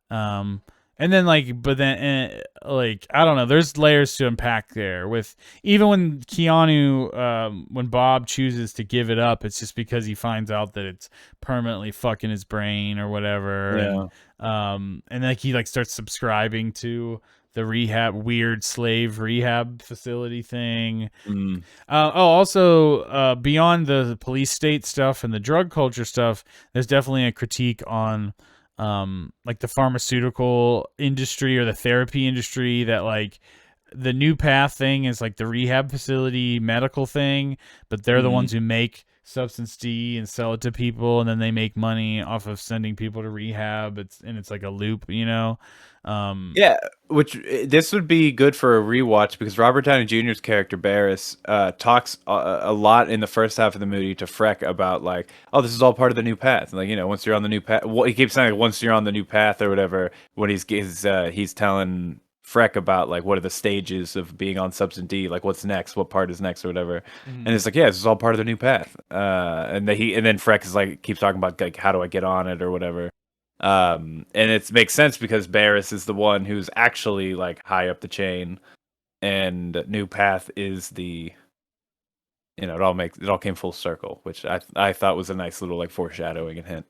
um, and then like, but then like I don't know. There's layers to unpack there. With even when Keanu, when Bob chooses to give it up, it's just because he finds out that it's permanently fucking his brain or whatever, Yeah. and like he like starts subscribing to the weird slave rehab facility thing. Mm. Also, beyond the police state stuff and the drug culture stuff, there's definitely a critique on like the pharmaceutical industry or the therapy industry, that like the new path thing is like the rehab facility medical thing, but they're the Hmm. ones who make substance D and sell it to people, and then they make money off of sending people to rehab. It's like a loop, um Yeah, which this would be good for a rewatch because Robert Downey Jr.'s character Barris talks a lot in the first half of the movie to Freck about like, oh, this is all part of the new path. And like, once you're on the new path, he keeps saying like, once you're on the new path or whatever. When he's telling Freck about like what are the stages of being on substance D, like what's next, what part is next or whatever. And it's like, yeah, this is all part of the new path. And then Freck is like keeps talking about like how do I get on it or whatever. And it makes sense because Barris is the one who's actually like high up the chain, and New Path is the it all came full circle, which I thought was a nice little like foreshadowing and hint.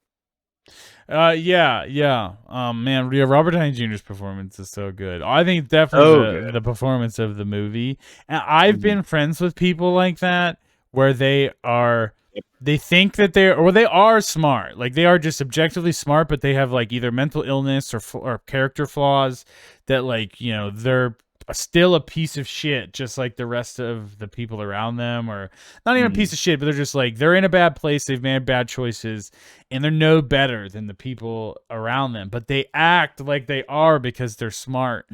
Yeah, yeah. Man, yeah, Robert Downey Jr.'s performance is so good. I think definitely Oh, the good. performance of the movie. And I've Mhm. been friends with people like that where Yep. they think that they are smart. Like they are just objectively smart, but they have like either mental illness or character flaws that like, they're still a piece of shit just like the rest of the people around them, or not even a piece Mhm. of shit, but they're just like they're in a bad place, they've made bad choices, and they're no better than the people around them, but they act like they are because they're smart.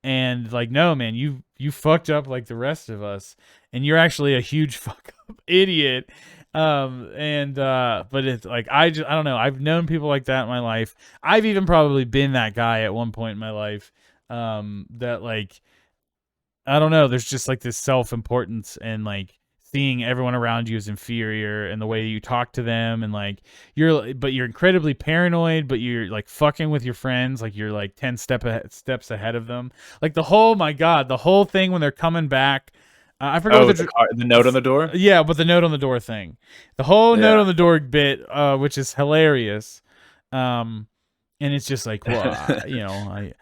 And like, no, man, you fucked up like the rest of us, and you're actually a huge fuck up idiot. And but it's like I don't know. I've known people like that in my life. I've even probably been that guy at one point in my life. That like I don't know. There's just like this self importance and like seeing everyone around you as inferior and the way you talk to them, and like you're incredibly paranoid, but you're like fucking with your friends, like you're like 10 steps ahead of them. Like my god, the whole thing when they're coming back. I forgot what Oh, the note on the door. yeah, but the note on the door thing, the whole note Yeah. on the door bit, which is hilarious. Um, and it's just like, well, I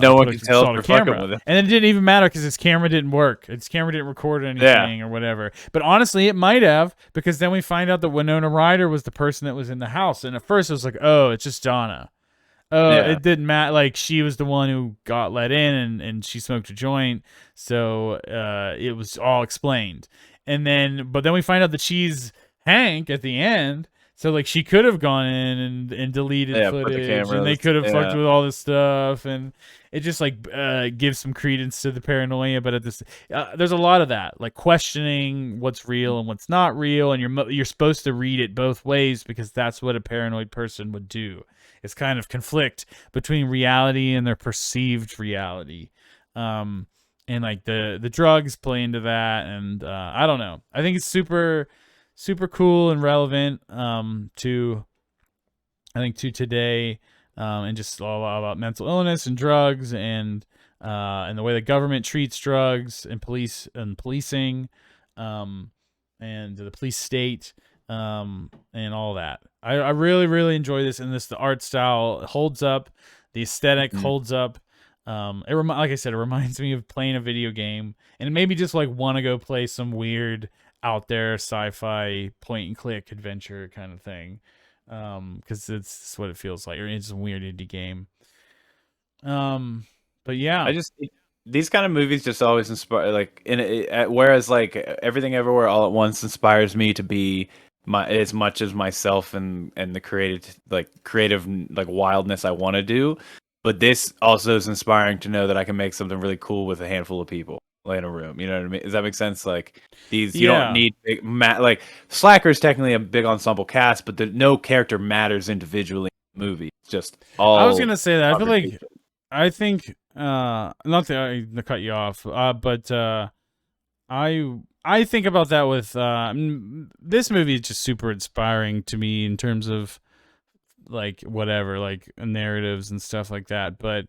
No one put can a tell if installed a you're fucking camera, with it. and then it didn't even matter because his camera didn't work. His camera didn't record Yeah. anything or whatever. But honestly, it might have, because then we find out that Winona Ryder was the person that was in the house, and at first it was like, oh, it's just Donna. Oh, Yeah. it didn't matter. Like she was the one who got let in, and she smoked a joint, so it was all explained. But then we find out that she's Hank at the end. So like she could have gone in and deleted Yeah. Put the footage, and they cameras. could have fucked Yeah. with all this stuff, and it just like gives some credence to the paranoia. But there's a lot of that, like questioning what's real and what's not real, and you're supposed to read it both ways because that's what a paranoid person would do. It's kind of conflict between reality and their perceived reality. Um, and like the drugs play into that, and I don't know. I think it's super cool and relevant to to today, and just all about mental illness and drugs, and the way the government treats drugs and policing, um, and the police state, and all that. I really enjoy this, and the art style holds up, the aesthetic Mhm. holds up. Like I said, it reminds me of playing a video game, and it made me just like want to go play some weird out there sci-fi point and click adventure kind of thing, because it's what it feels like, or it's a weird indie game. Um, but yeah, I just these kind of movies just always inspire like whereas like Everything Everywhere All at Once inspires me to be my as much as myself and the creative like wildness I want to do, but this also is inspiring to know that I can make something really cool with a handful of people like in a room. You know what I mean? Does that make sense? Like these, you don't yeah. need like Slacker is technically a big ensemble cast, but no character matters individually in the movie. It's just I was all gonna say that. I feel like conversation. I think not to cut you off, but I think about that with this movie is just super inspiring to me in terms of like whatever, like narratives and stuff like that. But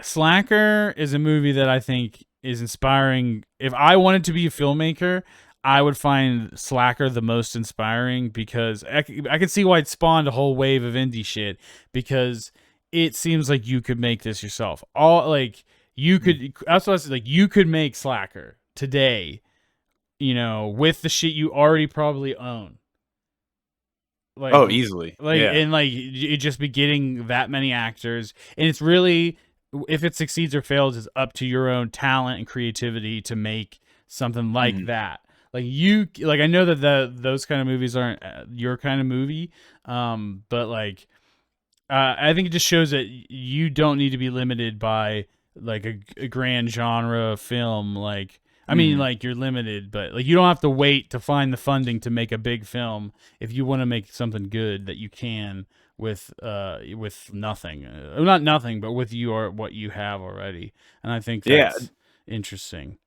Slacker is a movie that I think is inspiring. If I wanted to be a filmmaker, I would find Slacker the most inspiring, because I could see why it spawned a whole wave of indie shit, because it seems like you could make this yourself. All like you could. That's what I said. Like you could make Slacker today, with the shit you already probably own. like Oh, easily. like Yeah. and like it just be getting that many actors, and it's really, if it succeeds or fails, is up to your own talent and creativity to make something like Mhm. that. I know that those kind of movies aren't your kind of movie, but like I think it just shows that you don't need to be limited by like a grand genre film. Like, I mean, Mhm. like you're limited, but like you don't have to wait to find the funding to make a big film if you want to make something good, that you can with nothing, not nothing, but with you or what you have already. And I think Yeah, that's interesting.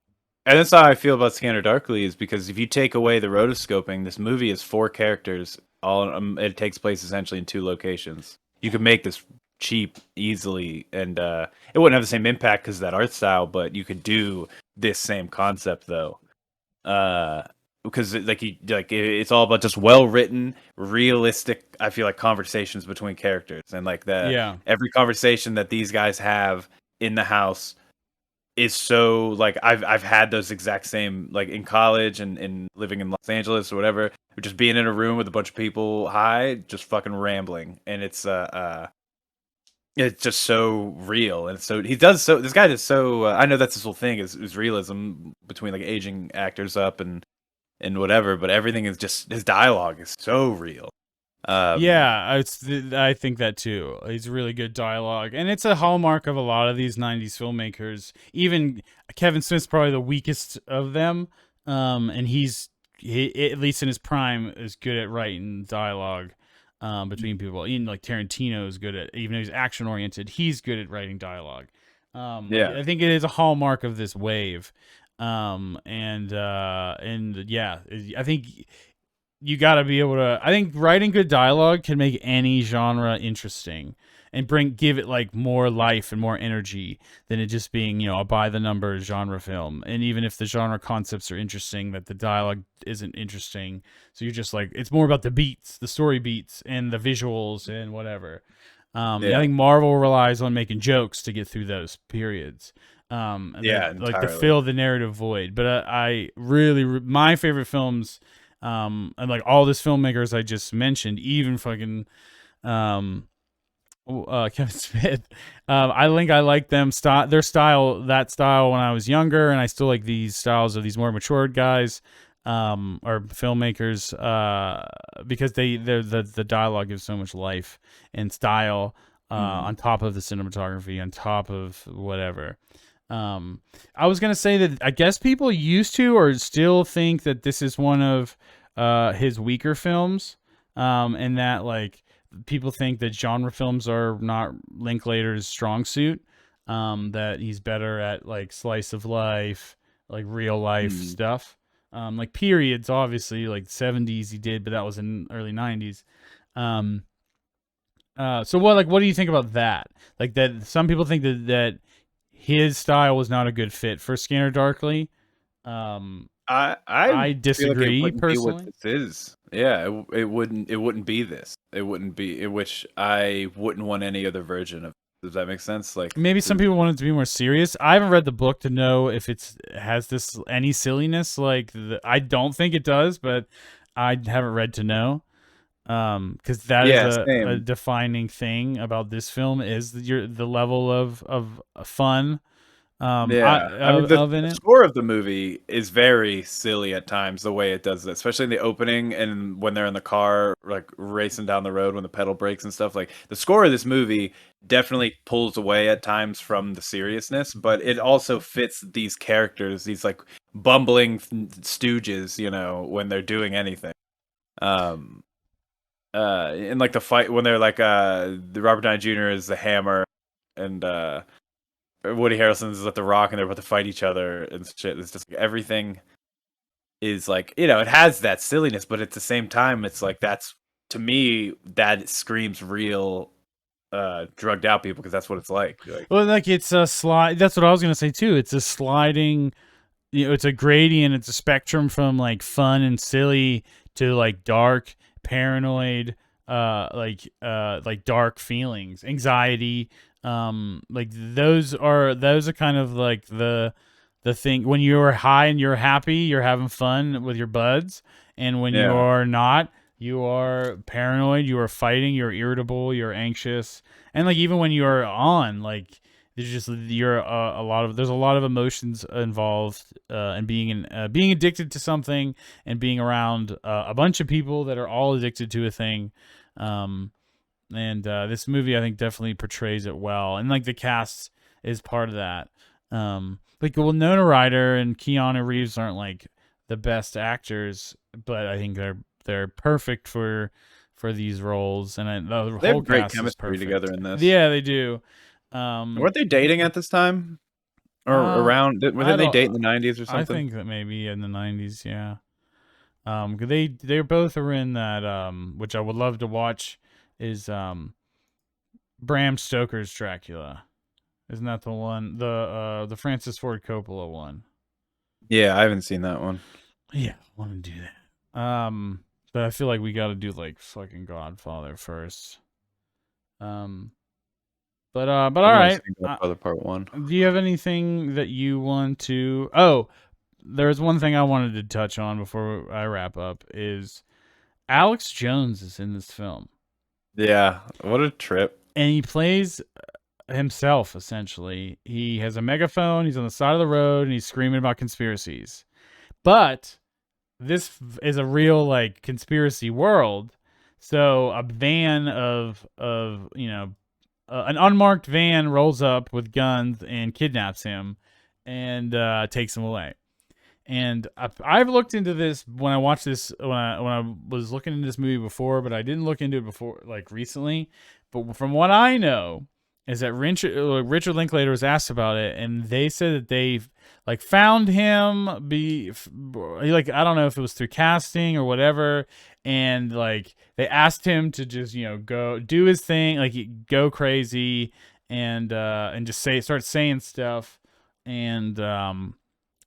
and that's how I feel about Scanner Darkly is because if you take away the rotoscoping, this movie is 4 characters. All it takes place essentially in 2 locations. you could make this cheap easily, and it wouldn't have the same impact because of that art style, but you could do this same concept though. Uh, because it's all about just well written, realistic. I feel like conversations between characters, and like the Yeah. every conversation that these guys have in the house is so like I've had those exact same like in college and living in Los Angeles or whatever, just being in a room with a bunch of people high, just fucking rambling, and it's just so real, and so he does so. This guy is so. I know that's his whole thing is realism between like aging actors up and whatever, but everything is just his dialogue is so real. Um, Yeah, I think that too. It's really good dialogue, and it's a hallmark of a lot of these '90s filmmakers. Even Kevin Smith's probably the weakest of them, and he, at least in his prime, is good at writing dialogue between people. Even like Tarantino is good at, even though he's action oriented, he's good at writing dialogue. Like yeah, I think it is a hallmark of this wave, and yeah, I think you got to be able to. I think writing good dialogue can make any genre interesting and give it like more life and more energy than it just being, a by the numbers genre film. And even if the genre concepts are interesting, that the dialogue isn't interesting, so you're just like, it's more about the beats, the story beats, and the visuals and whatever. I yeah, think Marvel relies on making jokes to get through those periods. And that, yeah, like, to entirely. fill the narrative void. But I really, my favorite films, and like all these filmmakers I just mentioned, even fucking um Kevin Smith, I think I like their style, that style, when I was younger, and I still like these styles of these more matured guys, or filmmakers, because the dialogue gives so much life and style, Mm. on top of the cinematography, on top of whatever. I was gonna say that I guess people used to or still think that this is one of his weaker films, and that like people think that genre films are not Linklater's strong suit. That he's better at like slice of life, like real life Mm. stuff. Like periods, obviously, like '70s he did, but that was in early '90s. Um, so what do you think about that? Like that some people think that his style was not a good fit for Scanner Darkly. Um, I I feel like it disagree wouldn't be what personally. this is. Yeah, it wouldn't be this. It wouldn't be which I wouldn't want any other version of. Does that make sense? Like Maybe some this, people want it to be more serious. I haven't read the book to know if it's has this any silliness. I don't think it does, but I haven't read to know. Because that is yeah, a same. defining thing about this film is the level of fun, Yeah, I mean of in the it. score of the movie is very silly at times. The way it does it, especially in the opening and when they're in the car, like racing down the road when the pedal breaks and stuff. Like the score of this movie definitely pulls away at times from the seriousness, but it also fits these characters, these like bumbling stooges, when they're doing anything. Um, in like the fight when they're like the Robert Downey Jr. is the hammer and Woody Harrelson's is at the Rock and they're about to fight each other and shit. It's just like, everything is like it has that silliness, but at the same time, it's like that's to me that screams real drugged out people because that's what it's like. Well, like it's a slide. That's what I was gonna say too. It's a sliding. It's a gradient. It's a spectrum from like fun and silly to like dark, paranoid, like dark feelings, anxiety. Like those are kind of like the thing when you're high and you're happy, you're having fun with your buds, and when you Yeah, are not, you are paranoid, you are fighting, you're irritable, you're anxious, and like even when you're on, like there's a lot of emotions involved, and being addicted to something and being around a bunch of people that are all addicted to a thing. Um, and This movie I think definitely portrays it well, and like the cast is part of that. Like Winona Ryder and Keanu Reeves aren't like the best actors, but I think they're perfect for these roles, and the they whole have great cast is chemistry together perfect. in this. Yeah, they do. Um, Weren't they dating at this time or uh, around? I Didn't they don't. date in the '90s or I something? think that maybe in the '90s, yeah. 'Cause they both are in that, which I would love to watch, is Bram Stoker's Dracula. Isn't that the one? The Francis Ford Coppola one. Yeah, I haven't seen that one. Yeah, I want to do that. But I feel like we got to do like fucking Godfather first. Um, but I've all never right. seen Godfather Part One. Do you have anything that you want to? Oh, there's one thing I wanted to touch on before I wrap up. Is Alex Jones is in this film, Yeah, what a trip. and he plays himself essentially. He has a megaphone. He's on the side of the road, and he's screaming about conspiracies. But this is a real like conspiracy world. So a van of an unmarked van rolls up with guns and kidnaps him and takes him away. And I've looked into this when I watched this when I was looking into this movie before, but I didn't look into it before like recently. But from what I know, is that Richard Linklater was asked about it, and they said that they like found him like I don't know if it was through casting or whatever, and like they asked him to just go do his thing, like go crazy and just start saying stuff and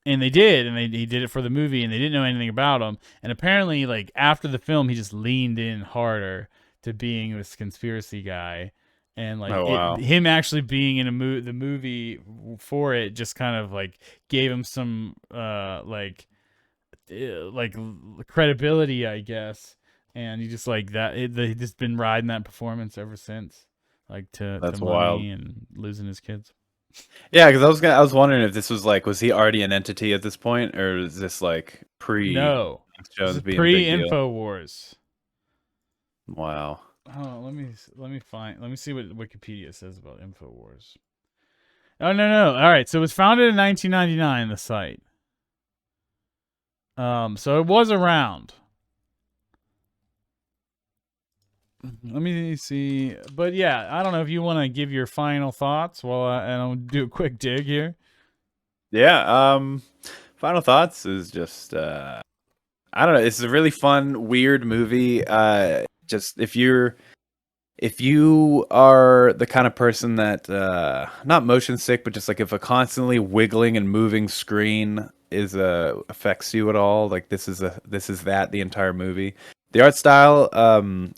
they did, and he did it for the movie, and they didn't know anything about him. And apparently, like after the film, he just leaned in harder to being this conspiracy guy, and like Oh wow, him actually being in the movie for it just kind of like gave him some like credibility, I guess. And he just like that. He just been riding that performance ever since, like to that's wild. money and losing his kids. Yeah, because I was wondering if this was like, was he already an entity at this point, or is this like pre No, this Jones is being a big deal? pre-Infowars. Wow, Oh, let me see what Wikipedia says about Infowars. Oh no. All right, so it was founded in 1999. The site. So it was around. Let me see, but yeah, I don't know if you want to give your final thoughts while and I'll do a quick dig here. yeah. Final thoughts is just I don't know. It's a really fun, weird movie. Just if you are the kind of person that not motion sick, but just like if a constantly wiggling and moving screen is affects you at all, like this is that the entire movie. The art style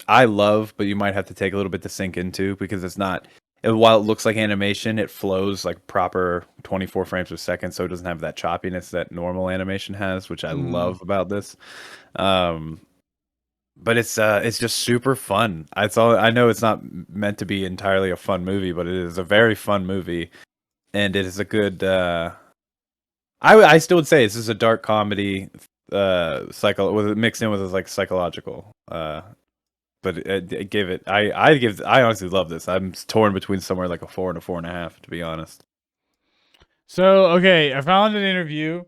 I love, but you might have to take a little bit to sink into because it's not. While it looks like animation, it flows like proper 24 frames per second, so it doesn't have that choppiness that normal animation has, which I Mm. love about this. Um, but it's just super fun. It's all I know. It's not meant to be entirely a fun movie, but it is a very fun movie, and it is a good. I still would say this is a dark comedy, with it mixed in with like psychological. But it gave it. I honestly love this. I'm torn between somewhere like a 4 and a 4.5, to be honest. So okay, I found an interview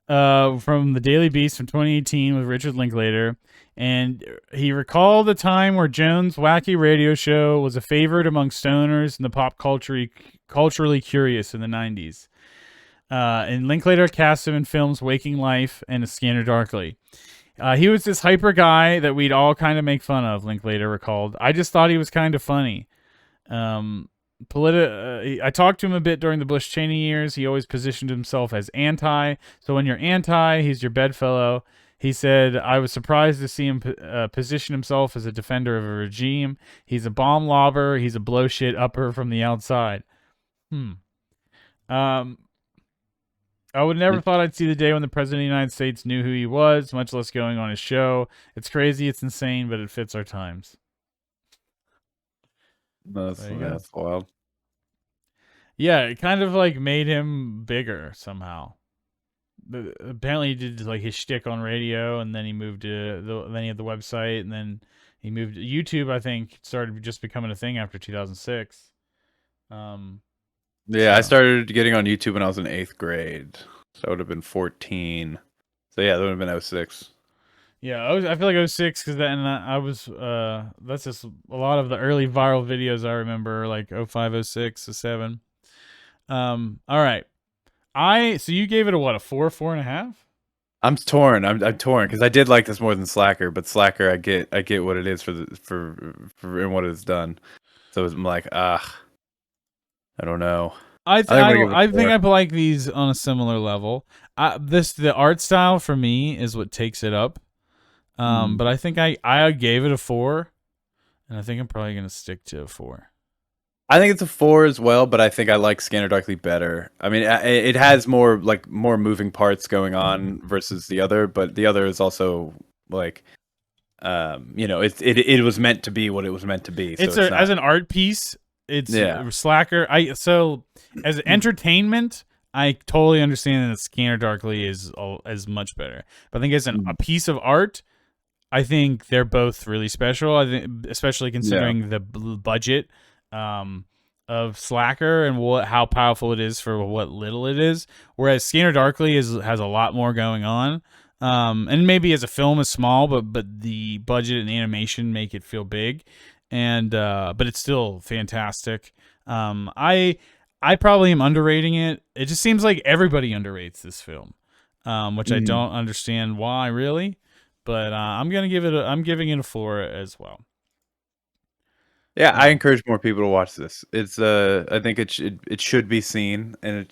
from the Daily Beast from 2018 with Richard Linklater, and he recalled the time where Jones' wacky radio show was a favorite among stoners and the culturally curious in the 90s. And Linklater cast him in films Waking Life and A Scanner Darkly. He was this hyper guy that we'd all kind of make fun of, Linklater recalled. I just thought he was kind of funny. Um, I talked to him a bit during the Bush Cheney years. He always positioned himself as anti. So when you're anti, he's your bedfellow. He said, I was surprised to see him position himself as a defender of a regime. He's a bomb lobber. He's a blow shit upper from the outside. Um, I would never thought I'd see the day when the president of the United States knew who he was, much less going on his show. It's crazy, it's insane, but it fits our times. There you go. That's wild. Yeah, it kind of like made him bigger somehow. Apparently, he did like his shtick on radio, and then he moved to then he had the website, and then he moved to YouTube. I think started just becoming a thing after 2006. Yeah, I started getting on YouTube when I was in 8th grade, so it would have been 14. So yeah, that would have been '06. Yeah, I feel like 06 because then I was that's just a lot of the early viral videos I remember like 05, 06, 07. All right. So you gave it a what, a 4.5? I'm torn. I'm torn because I did like this more than Slacker, but Slacker I get what it is for and what it's done. So I'm like, I don't know. I I think I'm gonna give it a I think 4. I like these on a similar level. The art style for me is what takes it up. Mm. But I think I gave it a 4, and I think I'm probably gonna stick to a 4. I think it's a 4 as well, but I think I like Scanner Darkly better. I mean, it has more more moving parts going on versus the other, but the other is also like, it was meant to be what it was meant to be, so It's it's as not. an art piece, it's Yeah. slacker. As entertainment, I totally understand that Scanner Darkly is much better. But I think as a Mm. piece of art, I think they're both really special. I think, especially Yeah. considering the budget um, of Slacker and how powerful it is for what little it is. Whereas Scanner Darkly has a lot more going on. And maybe as a film is small, but the budget and animation make it feel big, and but it's still fantastic. I probably am underrating it. It just seems like everybody underrates this film, which I Mm. don't understand why really. But I'm giving it a 4 as well. Yeah, I Um, encourage more people to watch this. It's I think it should be seen, and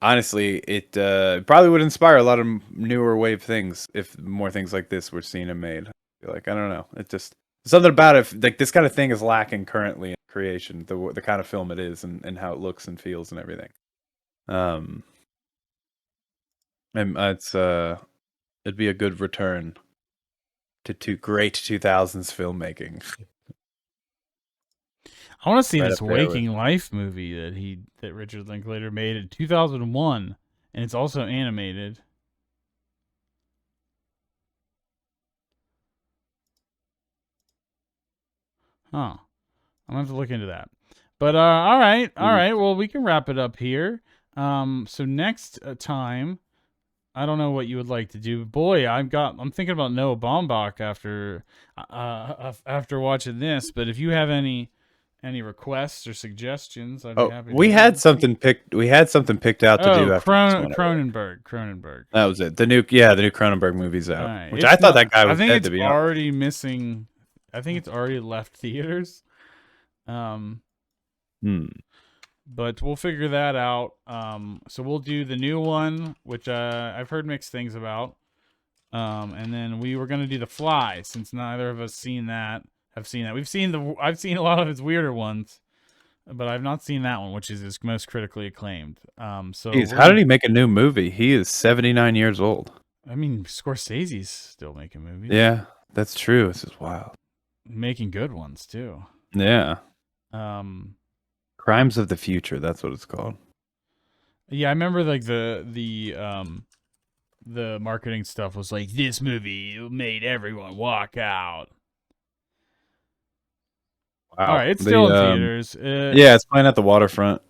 honestly, it probably would inspire a lot of newer wave things if more things like this were seen and made. Like, I don't know, it just something about it. Like, this kind of thing is lacking currently in creation, the kind of film it is, and how it looks and feels and everything. Um, and it'd be a good return to great 2000s filmmaking. I want to see Right this up there with. Waking Life movie that Richard Linklater made in 2001, and it's also animated. Huh. I'm gonna have to look into that. But all Mm. right. Well, we can wrap it up here. So next time, I don't know what you would like to do. Boy, I'm thinking about Noah Baumbach after watching this. But if you have any requests or suggestions, I'd be Oh, happy to we hear had them. something picked. We had something picked out to Oh, do after this one. Cronenberg. That was it. The new Cronenberg movie's All out, right, which I it's thought that not. guy I was think dead, it's to be honest. already missing. I think it's already left theaters. Um, Hmm. but we'll figure that out. So we'll do the new one, which I've heard mixed things about. And then we were gonna do The Fly, since neither of us seen that. Have seen that. I've seen a lot of his weirder ones, but I've not seen that one, which is his most critically acclaimed. So Jeez, we're how did gonna. he make a new movie? He is 79 years old. I mean, Scorsese's still making movies, Yeah, that's true. This is wild. making good ones too. Yeah. Um, Crimes of the Future, that's what it's called. yeah, I remember like the marketing stuff was like this movie made everyone walk out. All Wow. right, it's still in theaters. Yeah, it's playing at the waterfront.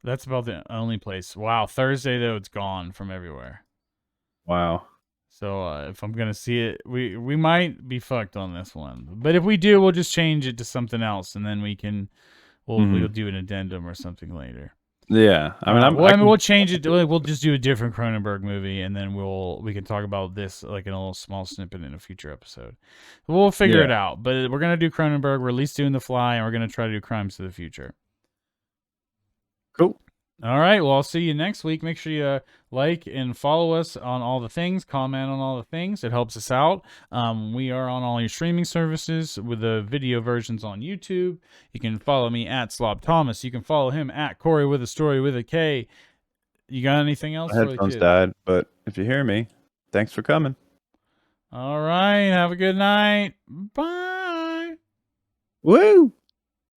That's about the only place. Wow, Thursday though it's gone from everywhere. Wow. So if I'm gonna see it, we might be fucked on this one. But if we do, we'll just change it to something else, and then we'll Hmm. do an addendum or something later. Yeah. I mean, Well, I mean, we'll change it. We'll just do a different Cronenberg movie, and then we can talk about this like in a little small snippet in a future episode. We'll figure yeah. it out. But we're gonna do Cronenberg. We're at least doing The Fly, and we're gonna try to do Crimes of the Future. Cool. All right. Well, I'll see you next week. Make sure you like and follow us on all the things, comment on all the things. It helps us out. We are on all your streaming services with the video versions on YouTube. You can follow me at Slob Thomas. You can follow him at Kory with a story with a K. You got anything else My for the headphones kids? died, but if you hear me, thanks for coming. All right. Have a good night. Bye. Woo!